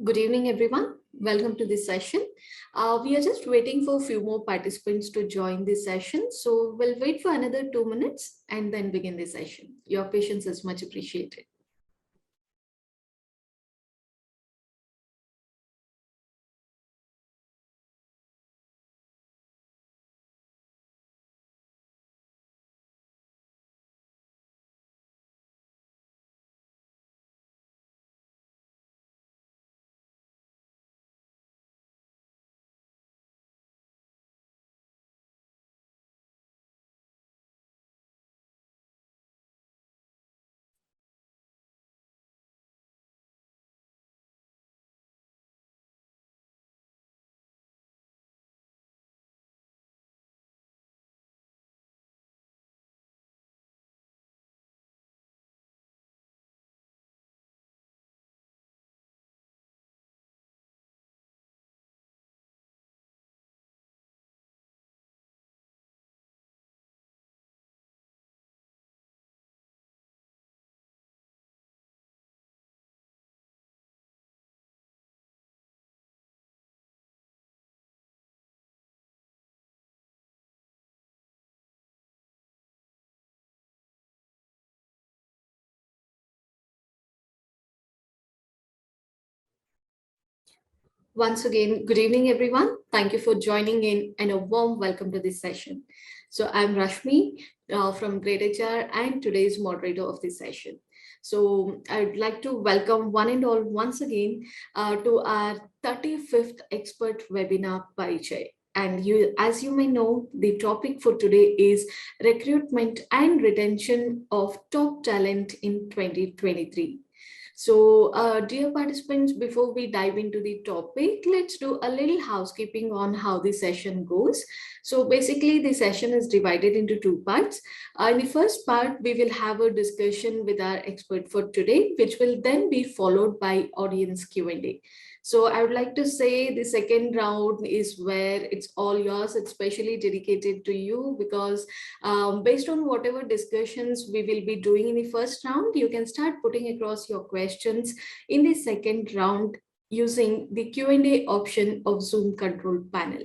Good evening, everyone. Welcome to this session. We are just waiting for a few more participants to join this session. So we'll wait for another 2 minutes and then begin the session. Your patience is much appreciated. Once again, good evening, everyone. Thank you for joining in and a warm welcome to this session. So I'm Rashmi from Great HR and today's moderator of this session. So I'd like to welcome one and all once again to our 35th expert webinar, Parichay. And as you may know, the topic for today is recruitment and retention of top talent in 2023. So, dear participants, before we dive into the topic, let's do a little housekeeping on how the session goes. So, basically, the session is divided into two parts. In the first part, we will have a discussion with our expert for today, which will then be followed by audience Q&A. So I would like to say the second round is where it's all yours. It's specially dedicated to you because based on whatever discussions we will be doing in the first round, you can start putting across your questions in the second round using the Q&A option of Zoom control panel.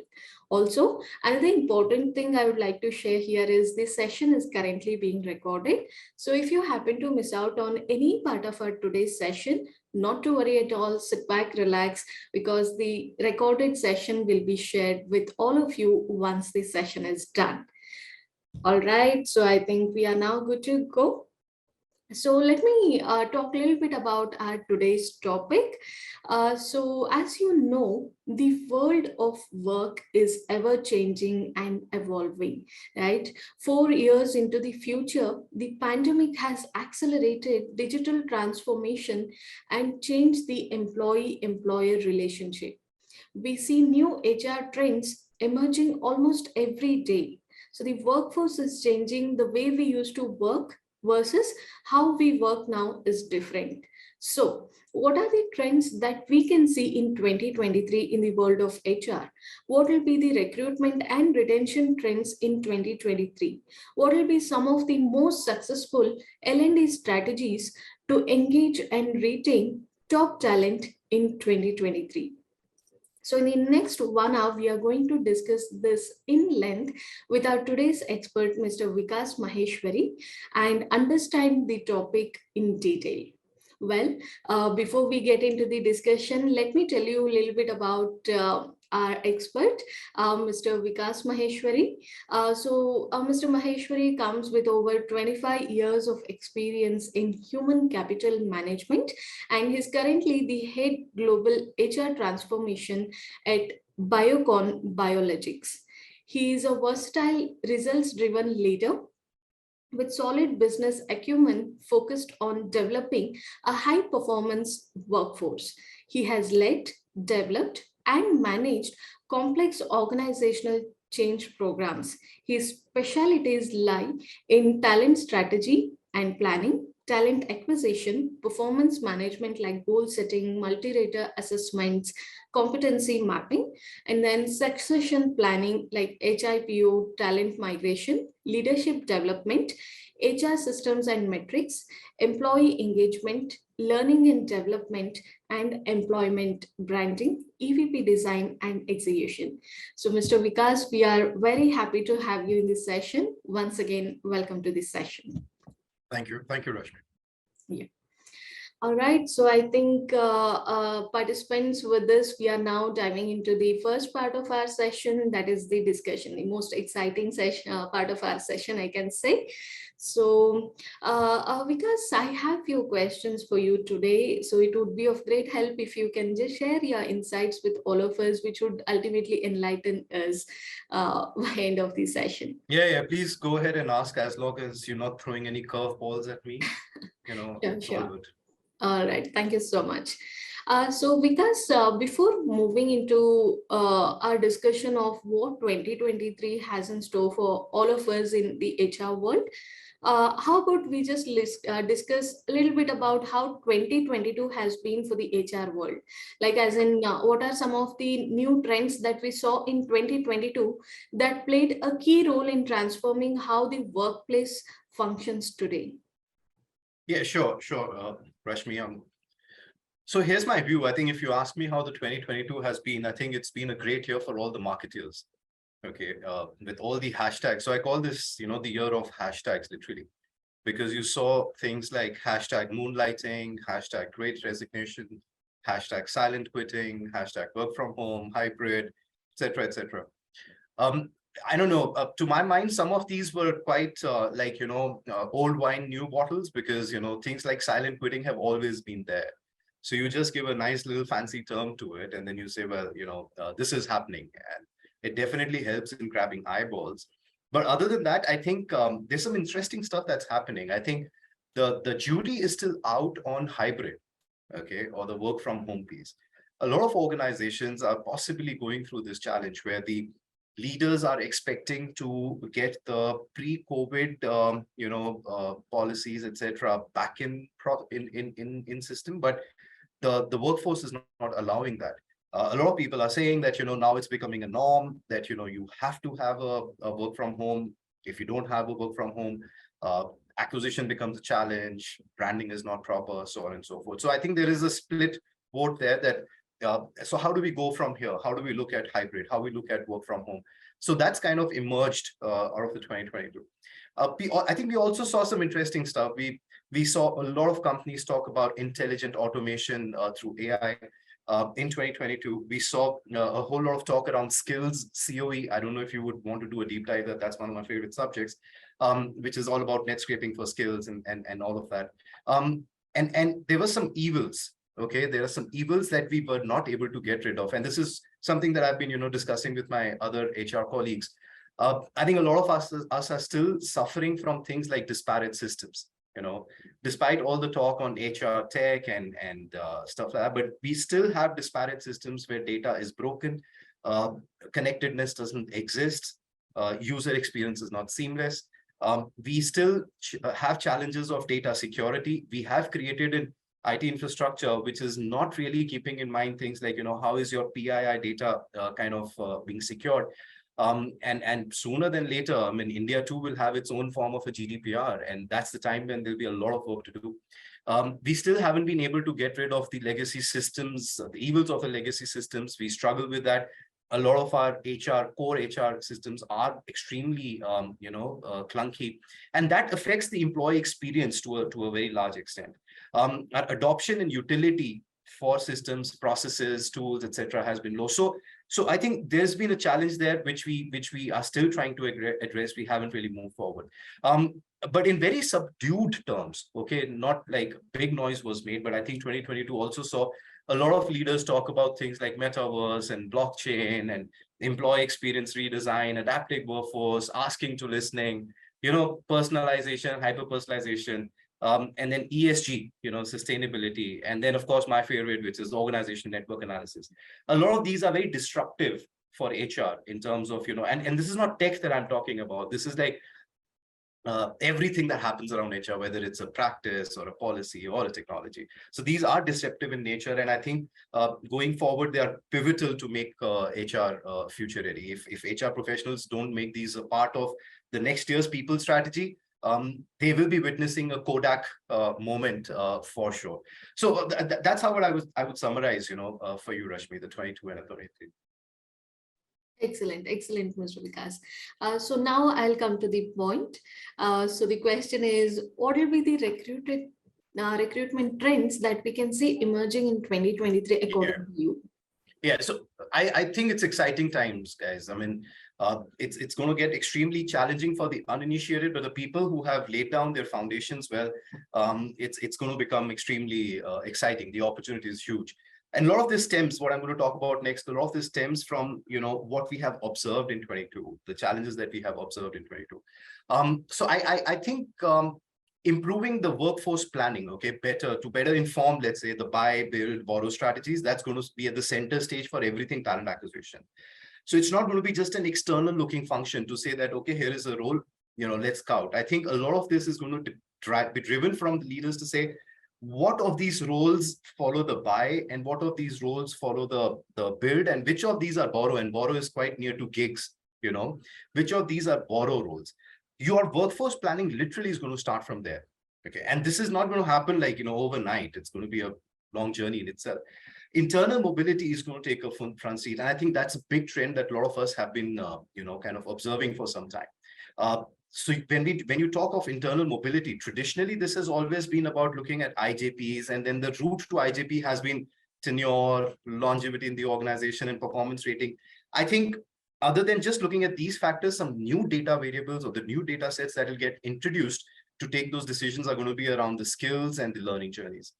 Also, another important thing I would like to share here is this session is currently being recorded. So if you happen to miss out on any part of our today's session, not to worry at all, sit back, relax, because the recorded session will be shared with all of you once the session is done. All right, so I think we are now good to go. So let me talk a little bit about our today's topic. So as you know, the world of work is ever changing and evolving, right? 4 years into the future, the pandemic has accelerated digital transformation and changed the employee-employer relationship. We see new HR trends emerging almost every day. So the workforce is changing. The way we used to work versus how we work now is different. So what are the trends that we can see in 2023 in the world of HR? What will be the recruitment and retention trends in 2023? What will be some of the most successful L&D strategies to engage and retain top talent in 2023? So in the next 1 hour, we are going to discuss this in length with our today's expert, Mr. Vikas Maheshwary, and understand the topic in detail. Well, before we get into the discussion, let me tell you a little bit about our expert, Mr. Vikas Maheshwary. Mr. Maheshwary comes with over 25 years of experience in human capital management, and he's currently the head global HR transformation at Biocon Biologics. He is a versatile, results-driven leader with solid business acumen focused on developing a high-performance workforce. He has led, developed, and managed complex organizational change programs. His specialties lie in talent strategy and planning, talent acquisition, performance management like goal setting, multi-rater assessments, competency mapping, and then succession planning like HIPO, talent migration, leadership development, HR systems and metrics, employee engagement, learning and development, and employment branding, EVP design and execution. So, Mr. Vikas, we are very happy to have you in this session. Once again, welcome to this session. Thank you. Thank you, Rashmi. Yeah. All right. So I think participants with this, we are now diving into the first part of our session. That is the discussion, the most exciting session, part of our session, I can say. So Vikas, I have few questions for you today. So it would be of great help if you can just share your insights with all of us, which would ultimately enlighten us by end of the session. Yeah. Please go ahead and ask, as long as you're not throwing any curveballs at me. It's all good. All right, thank you so much. So Vikas, before moving into our discussion of what 2023 has in store for all of us in the HR world, how about we just discuss a little bit about how 2022 has been for the HR world? Like as in, what are some of the new trends that we saw in 2022 that played a key role in transforming how the workplace functions today? Yeah, sure, Rashmi. So here's my view. I think if you ask me how the 2022 has been, I think it's been a great year for all the marketeers. Okay, with all the hashtags. So I call this, the year of hashtags, literally, because you saw things like hashtag moonlighting, hashtag great resignation, hashtag silent quitting, hashtag work from home, hybrid, etc., etc. I don't know, to my mind, some of these were quite old wine, new bottles, because, things like silent quitting have always been there. So you just give a nice little fancy term to it, and then you say, well, this is happening. And it definitely helps in grabbing eyeballs. But other than that, I think there's some interesting stuff that's happening. I think the jury is still out on hybrid, okay, or the work from home piece. A lot of organizations are possibly going through this challenge where the leaders are expecting to get the pre-COVID, policies, etc., back in system, but the workforce is not allowing that. A lot of people are saying that now it's becoming a norm that you have to have a work from home. If you don't have a work from home, acquisition becomes a challenge. Branding is not proper, so on and so forth. So I think there is a split vote there that. So how do we go from here? How do we look at hybrid? How we look at work from home? So that's kind of emerged out of the 2022. I think we also saw some interesting stuff. We saw a lot of companies talk about intelligent automation through AI. In 2022, we saw a whole lot of talk around skills, COE. I don't know if you would want to do a deep dive. That's one of my favorite subjects, which is all about net scraping for skills and all of that. And there were some evils. Okay, there are some evils that we were not able to get rid of. And this is something that I've been, discussing with my other HR colleagues. I think a lot of us are still suffering from things like disparate systems, despite all the talk on HR tech and stuff like that, but we still have disparate systems where data is broken, connectedness doesn't exist, user experience is not seamless. We still have challenges of data security. We have created an IT infrastructure, which is not really keeping in mind things like, how is your PII data being secured? And sooner than later, I mean, India too will have its own form of a GDPR, and that's the time when there'll be a lot of work to do. We still haven't been able to get rid of the legacy systems, the evils of the legacy systems. We struggle with that. A lot of our core HR systems are extremely, clunky, and that affects the employee experience to a very large extent. Our adoption and utility for systems, processes, tools, etc., has been low. So I think there's been a challenge there, which we are still trying to address. We haven't really moved forward. But in very subdued terms, okay, not like big noise was made, but I think 2022 also saw a lot of leaders talk about things like metaverse and blockchain and employee experience redesign, adaptive workforce, asking to listening, personalization, hyper-personalization, and then ESG, sustainability. And then, of course, my favorite, which is organization network analysis. A lot of these are very disruptive for HR in terms of, and this is not tech that I'm talking about. This is like everything that happens around HR, whether it's a practice or a policy or a technology. So these are disruptive in nature. And I think going forward, they are pivotal to make HR future ready. If HR professionals don't make these a part of the next year's people strategy, they will be witnessing a Kodak moment for sure. So that's how I would summarize, for you, Rashmi, the 22 and the 23. Excellent, excellent, Mr. Vikas. So now I'll come to the point. So the question is, what will be the recruitment trends that we can see emerging in 2023 according to you? Yeah, so I think it's exciting times, guys. I mean, it's going to get extremely challenging for the uninitiated, but the people who have laid down their foundations well, it's going to become extremely exciting. The opportunity is huge. And a lot of this stems, what I'm going to talk about next, a lot of this stems from, what we have observed in 22, the challenges that we have observed in 22. So I think improving the workforce planning, okay, to better inform, let's say, the buy, build, borrow strategies, that's going to be at the center stage for everything talent acquisition. So it's not going to be just an external looking function to say that, okay, here is a role, let's scout. I think a lot of this is going to be driven from the leaders to say, what of these roles follow the buy and what of these roles follow the build, and which of these are borrow, and borrow is quite near to gigs, which of these are borrow roles. Your workforce planning literally is going to start from there. Okay. And this is not going to happen like, overnight. It's going to be a long journey in itself. Internal mobility is going to take a front seat. And I think that's a big trend that a lot of us have been, kind of observing for some time. So when you talk of internal mobility, traditionally, this has always been about looking at IJPs, and then the route to IJP has been tenure, longevity in the organization, and performance rating. I think other than just looking at these factors, some new data variables or the new data sets that will get introduced to take those decisions are going to be around the skills and the learning journeys.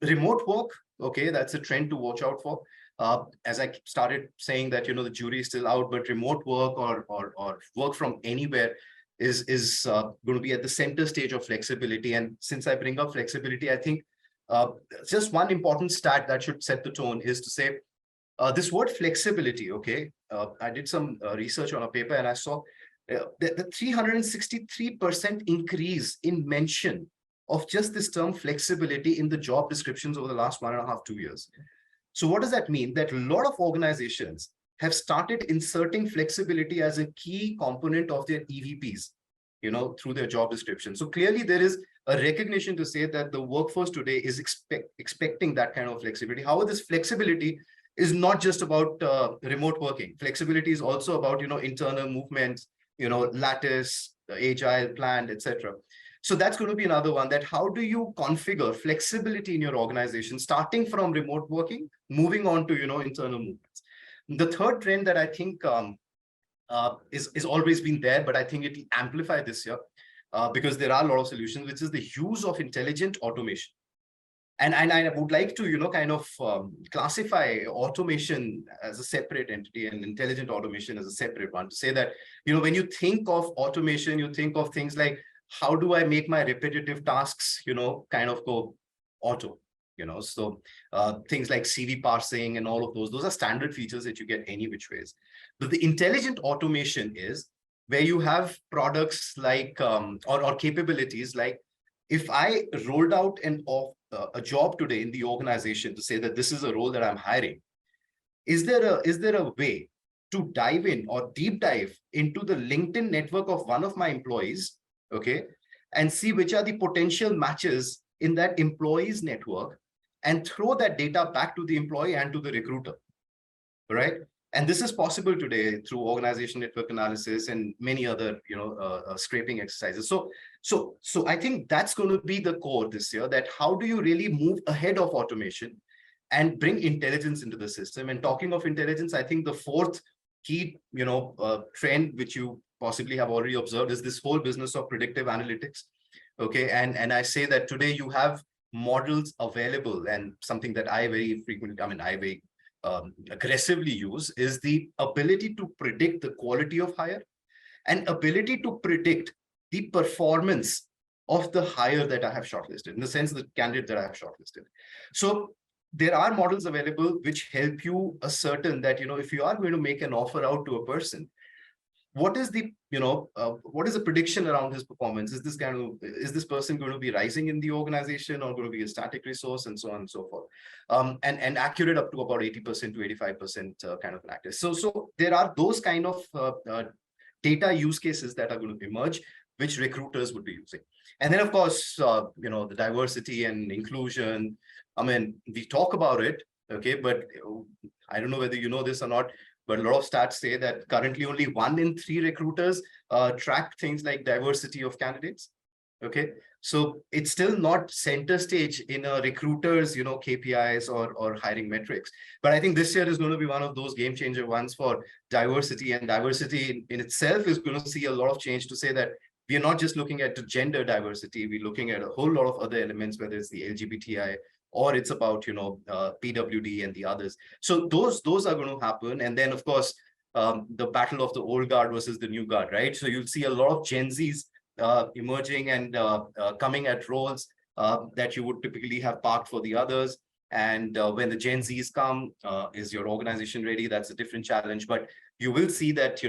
Remote work, okay, that's a trend to watch out for. As I started saying that, the jury is still out, but remote work or work from anywhere is going to be at the center stage of flexibility. And since I bring up flexibility, I think just one important stat that should set the tone is to say, this word flexibility, okay, I did some research on a paper and I saw the 363% increase in mention of just this term flexibility in the job descriptions over the last 1.5 to 2 years. So what does that mean? That a lot of organizations have started inserting flexibility as a key component of their EVPs, through their job description. So clearly there is a recognition to say that the workforce today is expecting that kind of flexibility. However, this flexibility is not just about remote working. Flexibility is also about, internal movements, lattice, agile, planned, etc. So that's going to be another one, that how do you configure flexibility in your organization, starting from remote working, moving on to, internal movements. The third trend that I think is always been there, but I think it will amplify this year because there are a lot of solutions, which is the use of intelligent automation. And I would like to, kind of classify automation as a separate entity and intelligent automation as a separate one, to say that, when you think of automation, you think of things like, how do I make my repetitive tasks, kind of go auto, so things like CV parsing and all of those are standard features that you get any which ways. But the intelligent automation is where you have products like, or capabilities like, if I rolled out a job today in the organization to say that this is a role that I'm hiring, is there a way to dive in or deep dive into the LinkedIn network of one of my employees, okay, and see which are the potential matches in that employee's network, and throw that data back to the employee and to the recruiter, right? And this is possible today through organization network analysis and many other, scraping exercises. So I think that's going to be the core this year, that how do you really move ahead of automation and bring intelligence into the system? And talking of intelligence, I think the fourth key, trend, which you possibly have already observed, is this whole business of predictive analytics. Okay. And I say that today you have models available, and something that I very frequently, I very aggressively use, is the ability to predict the quality of hire and ability to predict the performance of the hire that I have shortlisted, in the sense the candidate that I have shortlisted. So there are models available which help you ascertain that, if you are going to make an offer out to a person, what is the, what is the prediction around his performance? Is this person going to be rising in the organization or going to be a static resource, and so on and so forth? And accurate up to about 80% to 85% kind of an accuracy. So there are those kind of data use cases that are going to emerge, which recruiters would be using. And then, of course, the diversity and inclusion. I mean, we talk about it, okay, but I don't know whether you know this or not, but a lot of stats say that currently only 1 in 3 recruiters track things like diversity of candidates. Okay, so it's still not center stage in a recruiter's, KPIs or hiring metrics. But I think this year is going to be one of those game changer ones for diversity, and diversity in itself is going to see a lot of change to say that we are not just looking at the gender diversity, we're looking at a whole lot of other elements, whether it's the LGBTI or it's about, PWD and the others. So those are going to happen. And then, of course, the battle of the old guard versus the new guard, right? So you'll see a lot of Gen Zs emerging and coming at roles that you would typically have parked for the others. And when the Gen Zs come, is your organization ready? That's a different challenge. But you will see that,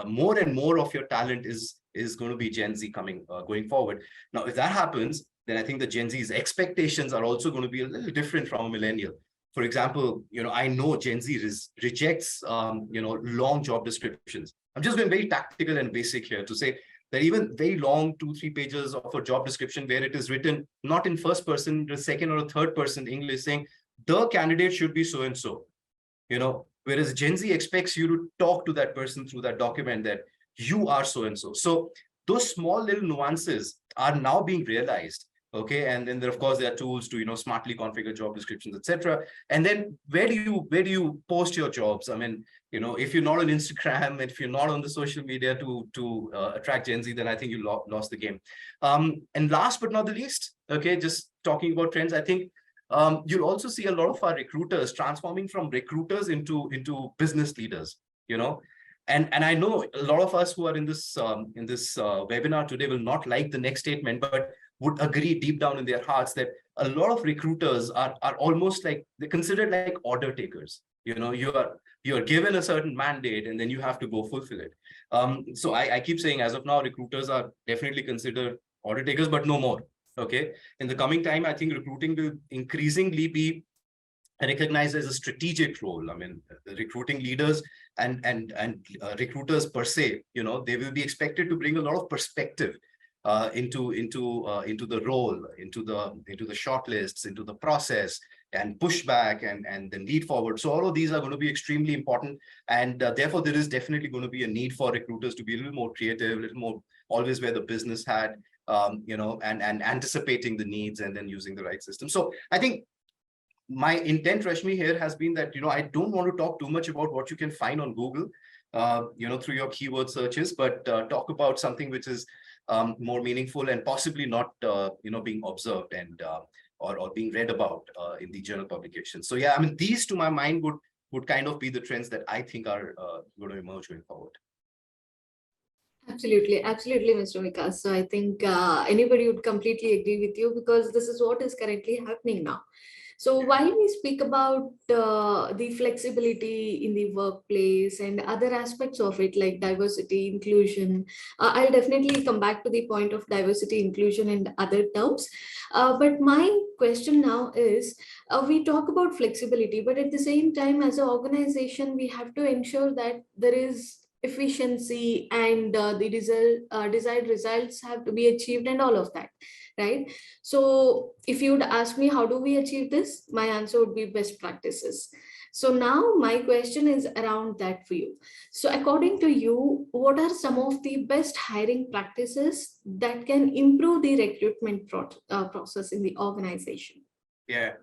more and more of your talent is going to be Gen Z coming going forward. Now, if that happens, then I think the Gen Z's expectations are also going to be a little different from a millennial. For example, I know Gen Z rejects, long job descriptions. I'm just going very tactical and basic here to say that even very long 2-3 pages of a job description where it is written not in first person, the second or third person English, saying the candidate should be so and so, whereas Gen Z expects you to talk to that person through that document that you are so and so. So those small little nuances are now being realized. Okay, and then of course there are tools to smartly configure job descriptions, etc. And then where do you post your jobs? I mean, if you're not on Instagram, if you're not on the social media to attract Gen Z, then I think you lost the game. And last but not the least, okay, just talking about trends, I think you'll also see a lot of our recruiters transforming from recruiters into business leaders. And I know a lot of us who are in this webinar today will not like the next statement, but would agree deep down in their hearts that a lot of recruiters are almost like, they're considered like order takers. You are given a certain mandate and then you have to go fulfill it. So I keep saying, as of now, recruiters are definitely considered order takers, but no more. Okay, in the coming time, I think recruiting will increasingly be recognized as a strategic role. I mean, recruiting leaders and recruiters per se, they will be expected to bring a lot of perspective into the role, into the shortlists, into the process, and pushback and the lead forward. So all of these are going to be extremely important, and therefore there is definitely going to be a need for recruiters to be a little more creative, a little more always wear the business hat, and anticipating the needs and then using the right system. So I think my intent, Rashmi, here has been that, I don't want to talk too much about what you can find on Google, through your keyword searches, but talk about something which is more meaningful and possibly not, being observed and or being read about in the journal publications. So yeah, I mean, these to my mind would kind of be the trends that I think are going to emerge going forward. Absolutely, absolutely, Mr. Vikas. So I think anybody would completely agree with you, because this is what is currently happening now. So while we speak about the flexibility in the workplace and other aspects of it, like diversity, inclusion, I'll definitely come back to the point of diversity, inclusion, and other terms. But my question now is, we talk about flexibility, but at the same time, as an organization, we have to ensure that there is efficiency and the desired results have to be achieved and all of that, right? So if you would ask me how do we achieve this, my answer would be best practices. So now my question is around that for you. So according to you, what are some of the best hiring practices that can improve the recruitment process in the organization? Yeah.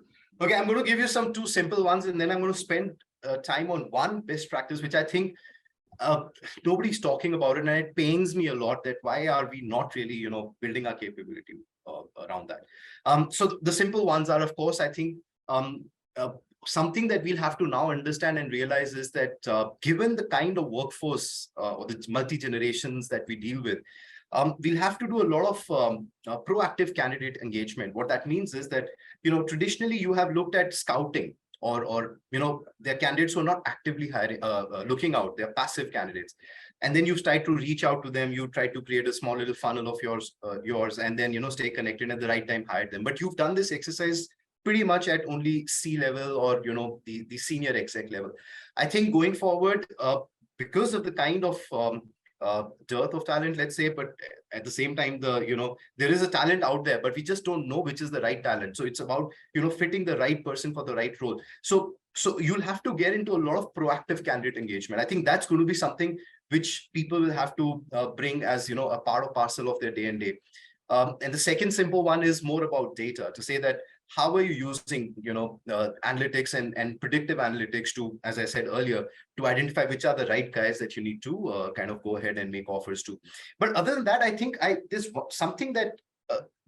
Okay, I'm going to give you some 2 simple ones, and then I'm going to spend time on one best practice, which I think nobody's talking about it, and it pains me a lot that why are we not really, building our capability around that. So the simple ones are, of course, I think something that we'll have to now understand and realize is that given the kind of workforce or the multi-generations that we deal with, we'll have to do a lot of proactive candidate engagement. What that means is that, traditionally you have looked at scouting, or they're candidates who are not actively hiring, looking out, they're passive candidates. And then you try to reach out to them, you try to create a small little funnel of yours, and then, stay connected at the right time, hire them. But you've done this exercise pretty much at only C level, or, the senior exec level. I think going forward, because of the kind of dearth of talent, let's say, but at the same time, there is a talent out there, but we just don't know which is the right talent. So it's about, fitting the right person for the right role. So you'll have to get into a lot of proactive candidate engagement. I think that's going to be something which people will have to bring as, a part or parcel of their day and day. And the second simple one is more about data, to say that how are you using, analytics and predictive analytics to, as I said earlier, to identify which are the right guys that you need to kind of go ahead and make offers to. But other than that, I think there's something that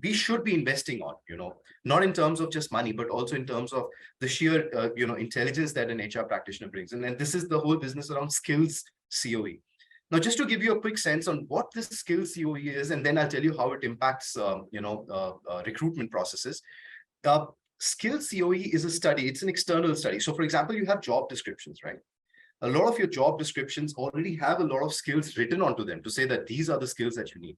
we should be investing on, not in terms of just money, but also in terms of the sheer, intelligence that an HR practitioner brings. And this is the whole business around skills COE. Now, just to give you a quick sense on what this skills COE is, and then I'll tell you how it impacts, recruitment processes. Skills COE is a study. It's an external study. So, for example, you have job descriptions, right? A lot of your job descriptions already have a lot of skills written onto them to say that these are the skills that you need.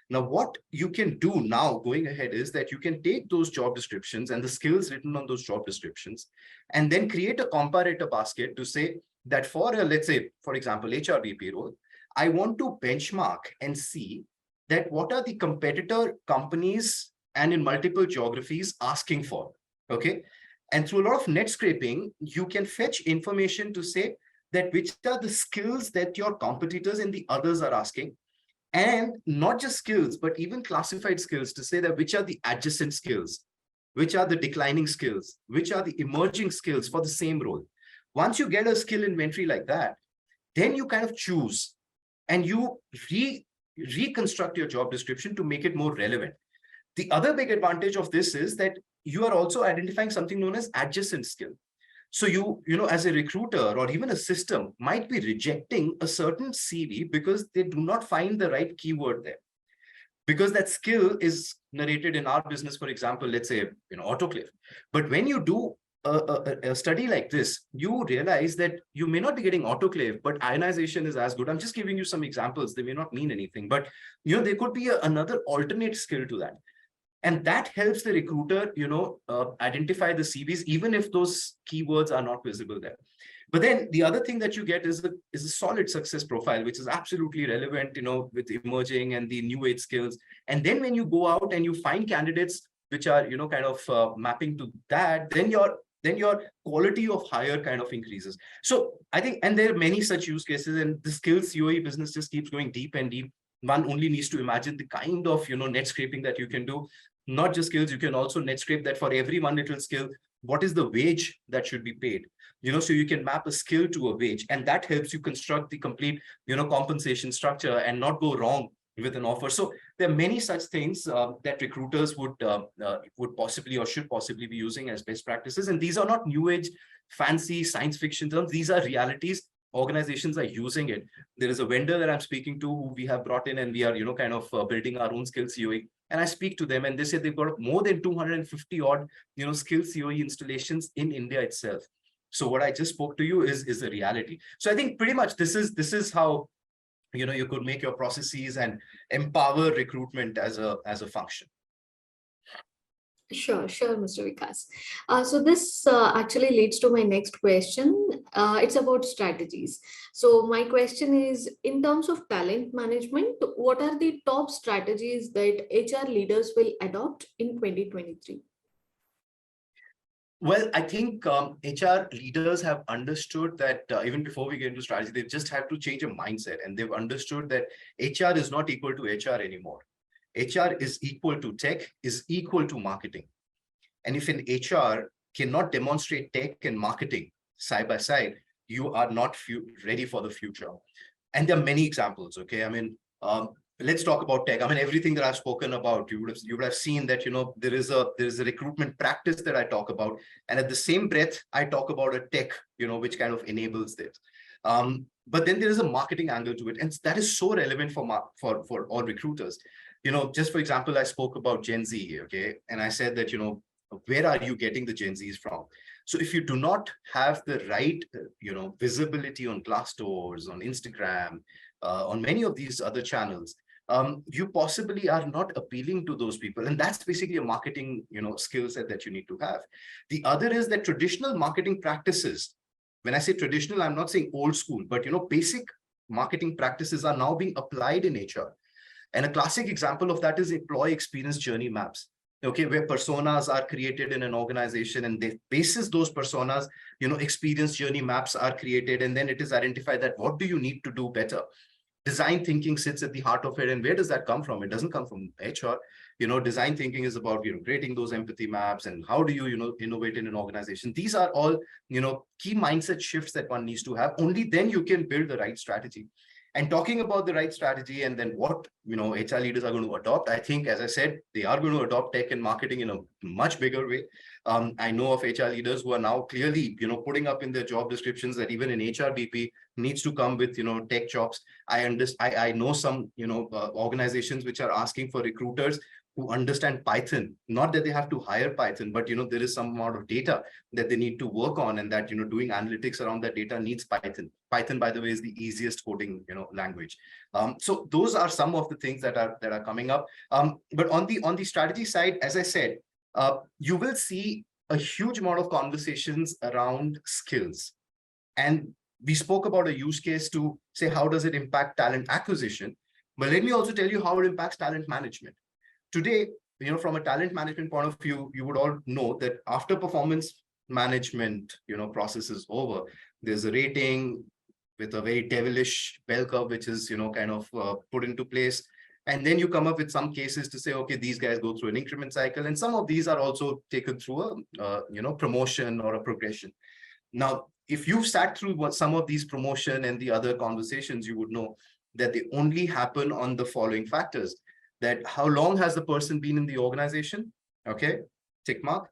Now, what you can do now going ahead is that you can take those job descriptions and the skills written on those job descriptions, and then create a comparator basket to say that for a, let's say, for example, HRBP role, I want to benchmark and see that what are the competitor companies and in multiple geographies asking for, okay? And through a lot of net scraping, you can fetch information to say that which are the skills that your competitors and the others are asking, and not just skills, but even classified skills, to say that which are the adjacent skills, which are the declining skills, which are the emerging skills for the same role. Once you get a skill inventory like that, then you kind of choose and you reconstruct your job description to make it more relevant. The other big advantage of this is that you are also identifying something known as adjacent skill. So you as a recruiter or even a system might be rejecting a certain CV because they do not find the right keyword there. Because that skill is narrated in our business, for example, let's say, autoclave. But when you do a study like this, you realize that you may not be getting autoclave, but ionization is as good. I'm just giving you some examples. They may not mean anything, but there could be another alternate skill to that. And that helps the recruiter, identify the CVs, even if those keywords are not visible there. But then the other thing that you get is a solid success profile, which is absolutely relevant, with emerging and the new age skills. And then when you go out and you find candidates which are, kind of mapping to that, then your quality of hire kind of increases. So I think, and there are many such use cases, and the skills COE business just keeps going deep and deep. One only needs to imagine the kind of, net scraping that you can do. Not just skills, you can also net scrape that for every one little skill, what is the wage that should be paid? So you can map a skill to a wage, and that helps you construct the complete, compensation structure and not go wrong with an offer. So there are many such things that recruiters would possibly or should possibly be using as best practices. And these are not new age, fancy science fiction terms. These are realities. Organizations are using it. There is a vendor that I'm speaking to who we have brought in, and we are, kind of building our own skills COE. And I speak to them, and they say they've got more than 250 odd, skills COE installations in India itself. So what I just spoke to you is a reality. So I think pretty much this is how, you could make your processes and empower recruitment as a function. Sure, Mr. Vikas. So this actually leads to my next question. It's about strategies. So my question is, in terms of talent management, what are the top strategies that HR leaders will adopt in 2023? Well, I think HR leaders have understood that even before we get into strategy, they just have to change a mindset, and they've understood that HR is not equal to HR anymore. HR is equal to tech, is equal to marketing. And if an HR cannot demonstrate tech and marketing side by side, you are not ready for the future. And there are many examples, okay? I mean, let's talk about tech. I mean, everything that I've spoken about, you would have seen that, there is a recruitment practice that I talk about. And at the same breath, I talk about a tech, which kind of enables this. But then there is a marketing angle to it. And that is so relevant for all recruiters. Just for example, I spoke about Gen Z, okay? And I said that, where are you getting the Gen Zs from? So if you do not have the right, visibility on Glassdoors, on Instagram, on many of these other channels, you possibly are not appealing to those people. And that's basically a marketing, skill set that you need to have. The other is that traditional marketing practices, when I say traditional, I'm not saying old school, but, basic marketing practices are now being applied in HR. And a classic example of that is employee experience journey maps. Okay, where personas are created in an organization, and they basis those personas, experience journey maps are created, and then it is identified that what do you need to do better. Design thinking sits at the heart of it. And where does that come from? It doesn't come from HR. Design thinking is about, creating those empathy maps, and how do you, innovate in an organization. These are all, key mindset shifts that one needs to have. Only then you can build the right strategy. And talking about the right strategy and then what, HR leaders are going to adopt, I think, as I said, they are going to adopt tech and marketing in a much bigger way. I know of HR leaders who are now clearly, putting up in their job descriptions that even an HR BP needs to come with, tech jobs. I know some, organizations which are asking for recruiters who understand Python. Not that they have to hire Python, but, there is some amount of data that they need to work on, and that, doing analytics around that data needs Python. Python, by the way, is the easiest coding, language. So those are some of the things that are coming up. But on the strategy side, as I said, you will see a huge amount of conversations around skills. And we spoke about a use case to say, how does it impact talent acquisition? But let me also tell you how it impacts talent management. Today, from a talent management point of view, you would all know that after performance management, process is over, there's a rating with a very devilish bell curve, which is, kind of put into place. And then you come up with some cases to say, okay, these guys go through an increment cycle. And some of these are also taken through a, promotion or a progression. Now, if you've sat through some of these promotion and the other conversations, you would know that they only happen on the following factors. That how long has the person been in the organization? Okay, tick mark.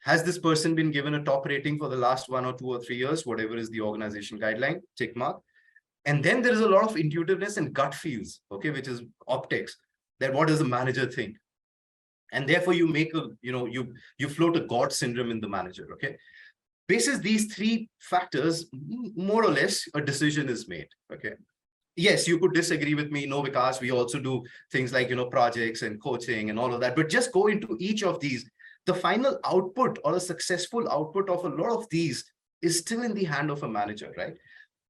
Has this person been given a top rating for the last 1 or 2 or 3 years, whatever is the organization guideline? Tick mark. And then there is a lot of intuitiveness and gut feels, okay, which is optics, that what does the manager think? And therefore you make a, you float a God syndrome in the manager, okay? Basis these 3 factors, more or less, a decision is made, okay? Yes, you could disagree with me. No, Vikas, we also do things like, projects and coaching and all of that. But just go into each of these. The final output or a successful output of a lot of these is still in the hand of a manager, right?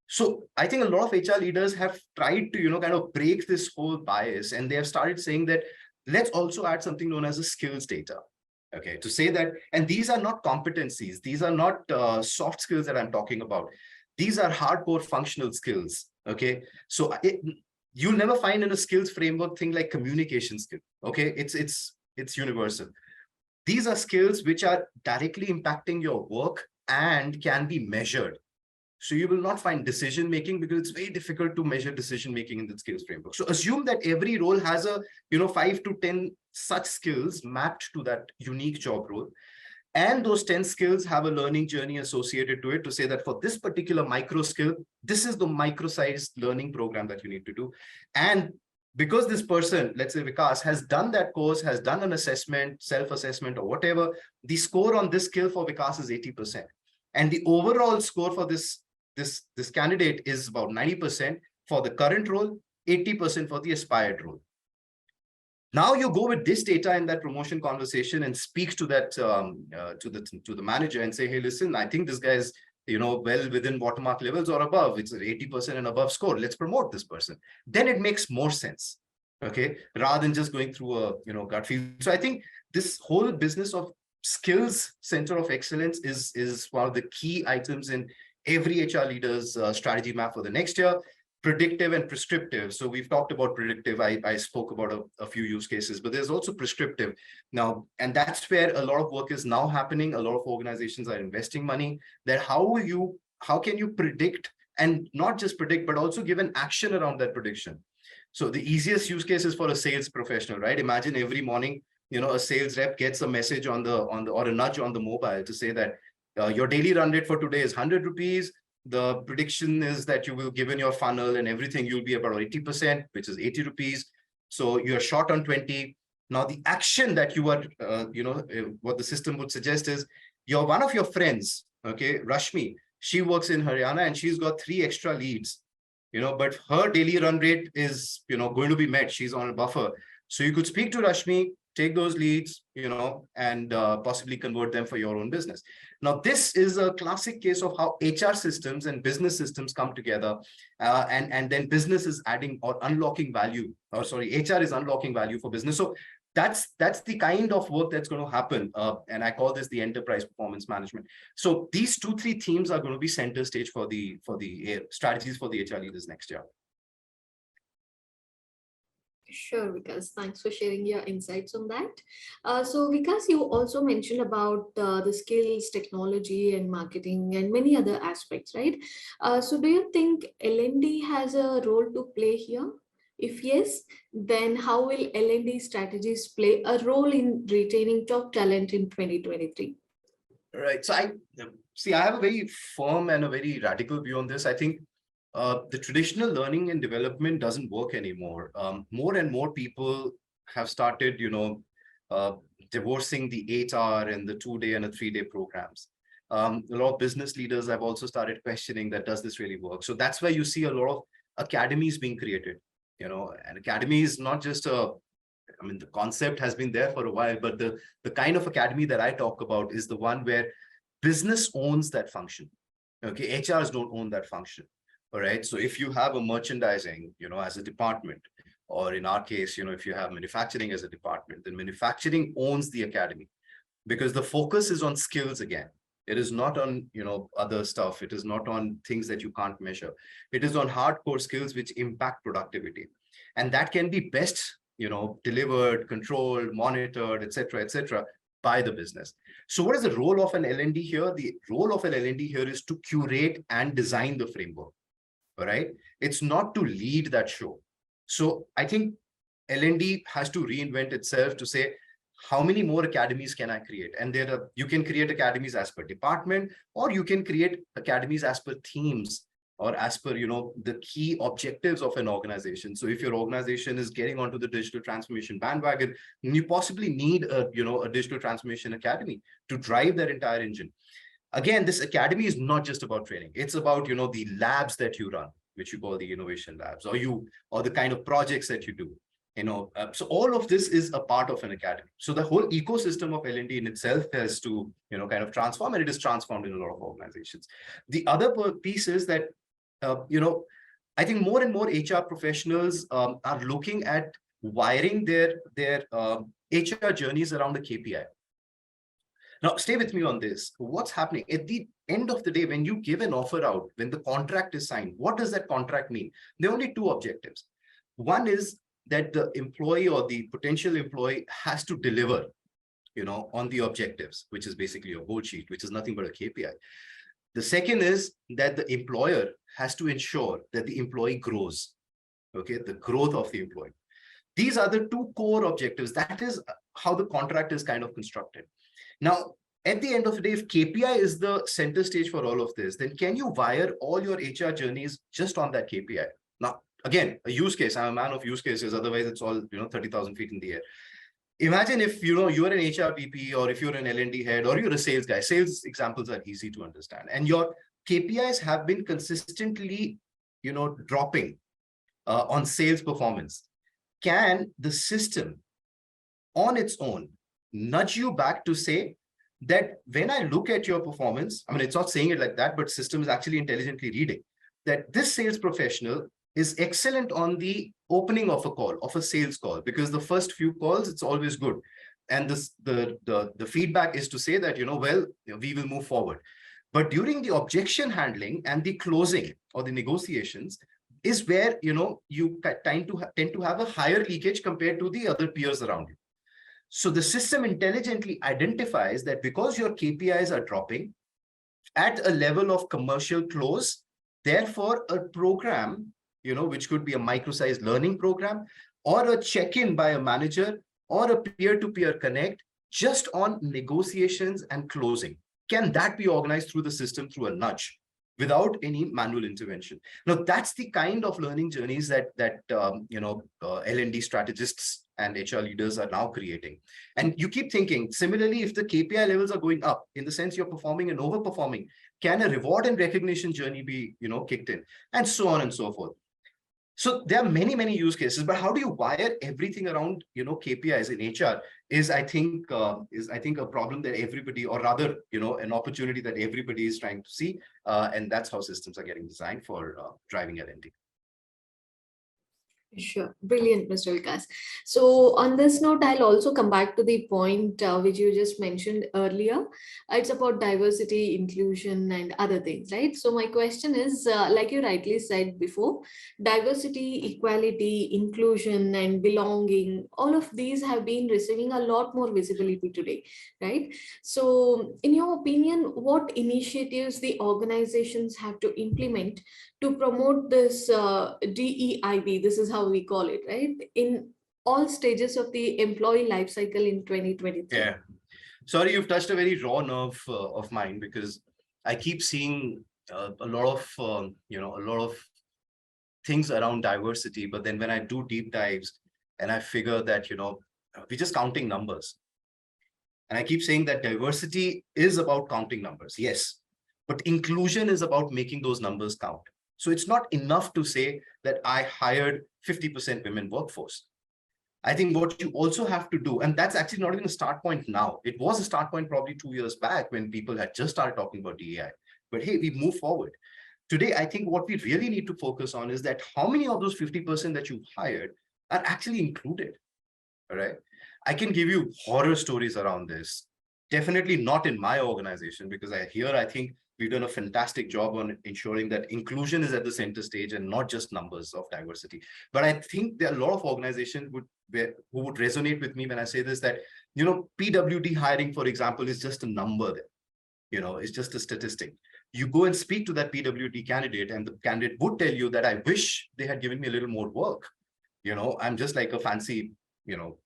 So I think a lot of HR leaders have tried to, kind of break this whole bias. And they have started saying that, let's also add something known as a skills data. Okay, to say that, and these are not competencies. These are not soft skills that I'm talking about. These are hardcore functional skills. Okay, so you'll never find in a skills framework thing like communication skill. Okay, it's universal. These are skills which are directly impacting your work and can be measured. So you will not find decision making, because it's very difficult to measure decision making in the skills framework. So assume that every role has a 5 to 10 such skills mapped to that unique job role. And those 10 skills have a learning journey associated to it, to say that for this particular micro skill, this is the micro-sized learning program that you need to do. And because this person, let's say Vikas, has done that course, has done an assessment, self-assessment or whatever, the score on this skill for Vikas is 80%. And the overall score for this candidate is about 90% for the current role, 80% for the aspired role. Now you go with this data in that promotion conversation and speak to that to the manager and say, hey, listen, I think this guy is well within watermark levels or above. It's an 80% and above score. Let's promote this person. Then it makes more sense, okay, rather than just going through a gut feel. So I think this whole business of skills center of excellence is one of the key items in every HR leader's strategy map for the next year. Predictive and prescriptive. So we've talked about predictive. I spoke about a few use cases, but there's also prescriptive now. And that's where a lot of work is now happening. A lot of organizations are investing money that how can you predict, and not just predict, but also give an action around that prediction. So the easiest use case is for a sales professional, right? Imagine every morning, a sales rep gets a message on the or a nudge on the mobile to say that your daily run rate for today is 100 rupees. The prediction is that you will, given your funnel and everything, you'll be about 80%, which is 80 rupees. So you're short on 20. Now the action that you are, what the system would suggest is, one of your friends, okay, Rashmi, she works in Haryana and she's got 3 extra leads. but her daily run rate is, going to be met. She's on a buffer. So you could speak to Rashmi, take those leads, and possibly convert them for your own business. Now, this is a classic case of how HR systems and business systems come together, and then business is adding or unlocking value, or sorry, HR is unlocking value for business. So that's the kind of work that's going to happen. And I call this the enterprise performance management. So these 2-3 themes are going to be center stage for the strategies for the HR leaders next year. Sure, Vikas. Thanks for sharing your insights on that. So, Vikas, you also mentioned about the skills, technology, and marketing, and many other aspects, right? So, do you think L&D has a role to play here? If yes, then how will L&D strategies play a role in retaining top talent in 2023? Right. So I have a very firm and a very radical view on this. I think the traditional learning and development doesn't work anymore. More and more people have started, divorcing the 8-hour and the 2-day and a 3-day programs. A lot of business leaders have also started questioning that, does this really work? So that's why you see a lot of academies being created, and academy is not just the concept has been there for a while, but the kind of academy that I talk about is the one where business owns that function. Okay, HRs don't own that function. All right. So if you have a merchandising, as a department, or in our case, if you have manufacturing as a department, then manufacturing owns the academy, because the focus is on skills again. It is not on, other stuff. It is not on things that you can't measure. It is on hardcore skills which impact productivity. And that can be best, delivered, controlled, monitored, etc., by the business. So what is the role of an L&D here? The role of an L&D here is to curate and design the framework. All right. It's not to lead that show. So I think L&D has to reinvent itself to say, how many more academies can I create? And you can create academies as per department, or you can create academies as per themes, or as per, the key objectives of an organization. So if your organization is getting onto the digital transformation bandwagon, you possibly need a digital transformation academy to drive that entire engine. Again, this academy is not just about training. It's about, the labs that you run, which you call the innovation labs, or the kind of projects that you do. So all of this is a part of an academy. So the whole ecosystem of L&D in itself has to, kind of transform, and it is transformed in a lot of organizations. The other piece is that, I think more and more HR professionals are looking at wiring their HR journeys around a KPI. Now, stay with me on this. What's happening at the end of the day, when you give an offer out, when the contract is signed, what does that contract mean? There are only 2 objectives. One is that the employee or the potential employee has to deliver, on the objectives, which is basically a goal sheet, which is nothing but a KPI. The second is that the employer has to ensure that the employee grows, okay, the growth of the employee. These are the 2 core objectives. That is how the contract is kind of constructed. Now, at the end of the day, if KPI is the center stage for all of this, then can you wire all your HR journeys just on that KPI? Now, again, a use case. I'm a man of use cases. Otherwise, it's all 30,000 feet in the air. Imagine if you're an HR VP, or if you're an L&D head, or you're a sales guy. Sales examples are easy to understand, and your KPIs have been consistently, dropping on sales performance. Can the system, on its own, nudge you back to say that when I look at your performance, it's not saying it like that, but system is actually intelligently reading that this sales professional is excellent on the opening of a call, of a sales call, because the first few calls, it's always good. And the feedback is to say that, we will move forward. But during the objection handling and the closing or the negotiations is where, you tend to have a higher leakage compared to the other peers around you. So the system intelligently identifies that because your KPIs are dropping at a level of commercial close, therefore a program, which could be a micro-sized learning program, or a check-in by a manager, or a peer-to-peer connect just on negotiations and closing. Can that be organized through the system through a nudge without any manual intervention? Now, that's the kind of learning journeys that L&D strategists and HR leaders are now creating. And you keep thinking, similarly, if the KPI levels are going up, in the sense you're performing and overperforming, Can a reward and recognition journey be, kicked in? And so on and so forth. So there are many, many use cases, but how do you wire everything around, KPIs in HR is I think a problem that everybody, or rather, an opportunity that everybody is trying to see. And that's how systems are getting designed for driving L&D. Sure. Brilliant, Mr. Vikas. So on this note, I'll also come back to the point which you just mentioned earlier. It's about diversity, inclusion, and other things, right? So my question is, like you rightly said before, diversity, equality, inclusion, and belonging, all of these have been receiving a lot more visibility today, right? So in your opinion, what initiatives the organizations have to implement to promote this DEIB, this is how we call it, right? In all stages of the employee life cycle in 2023. Yeah. Sorry, you've touched a very raw nerve of mine, because I keep seeing a lot of things around diversity. But then when I do deep dives and I figure that, we're just counting numbers. And I keep saying that diversity is about counting numbers. Yes. But inclusion is about making those numbers count. So it's not enough to say that I hired 50% women workforce. I think what you also have to do, and that's actually not even a start point now. It was a start point probably 2 years back when people had just started talking about DEI. But hey, we move forward. Today, I think what we really need to focus on is that how many of those 50% that you hired are actually included, all right? I can give you horror stories around this. Definitely not in my organization, because I think we've done a fantastic job on ensuring that inclusion is at the center stage and not just numbers of diversity. But I think there are a lot of organizations who would resonate with me when I say this, that, PWD hiring, for example, is just a number there. It's just a statistic. You go and speak to that PWD candidate, and the candidate would tell you that I wish they had given me a little more work. I'm just like a fancy,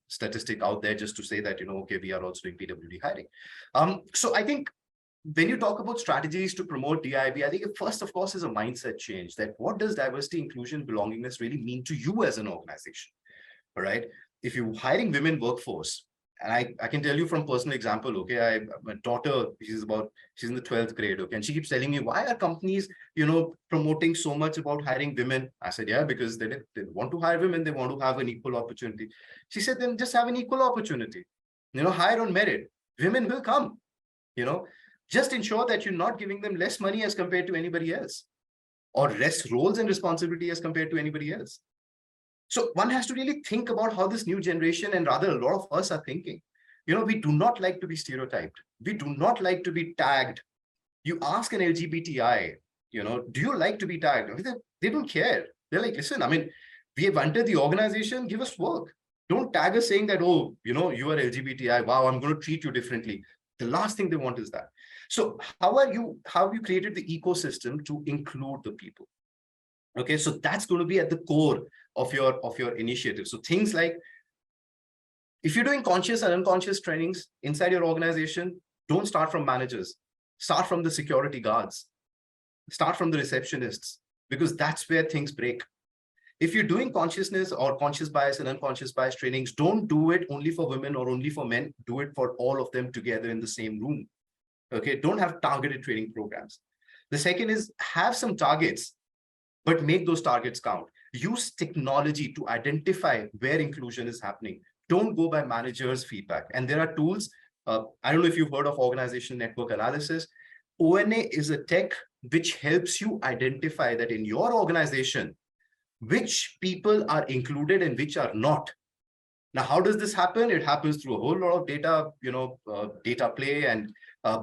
statistic out there just to say that, okay, we are also doing PWD hiring. So I think when you talk about strategies to promote DIB, I think first, of course, is a mindset change, that what does diversity, inclusion, belongingness really mean to you as an organization? All right. If you're hiring women workforce, and I can tell you from personal example, okay, my daughter, she's in the 12th grade, okay, and she keeps telling me, why are companies, promoting so much about hiring women? I said, yeah, because they want to hire women, they want to have an equal opportunity. She said, then just have an equal opportunity, hire on merit, women will come, just ensure that you're not giving them less money as compared to anybody else, or less roles and responsibility as compared to anybody else. So one has to really think about how this new generation, and rather a lot of us, are thinking. We do not like to be stereotyped. We do not like to be tagged. You ask an LGBTI, do you like to be tagged? They don't care. They're like, listen, we have entered the organization, give us work. Don't tag us saying that, oh, you are LGBTI. Wow, I'm going to treat you differently. The last thing they want is that. So how have you created the ecosystem to include the people? Okay, so that's going to be at the core of your initiative. So things like, if you're doing conscious and unconscious trainings inside your organization, don't start from managers. Start from the security guards. Start from the receptionists, because that's where things break. If you're doing consciousness or conscious bias and unconscious bias trainings, don't do it only for women or only for men. Do it for all of them together in the same room. Okay, don't have targeted training programs. The second is, have some targets, but make those targets count. Use technology to identify where inclusion is happening. Don't go by managers' feedback. And there are tools. I don't know if you've heard of organizational network analysis. ONA is a tech which helps you identify that in your organization, which people are included and which are not. Now, how does this happen? It happens through a whole lot of data, data play. And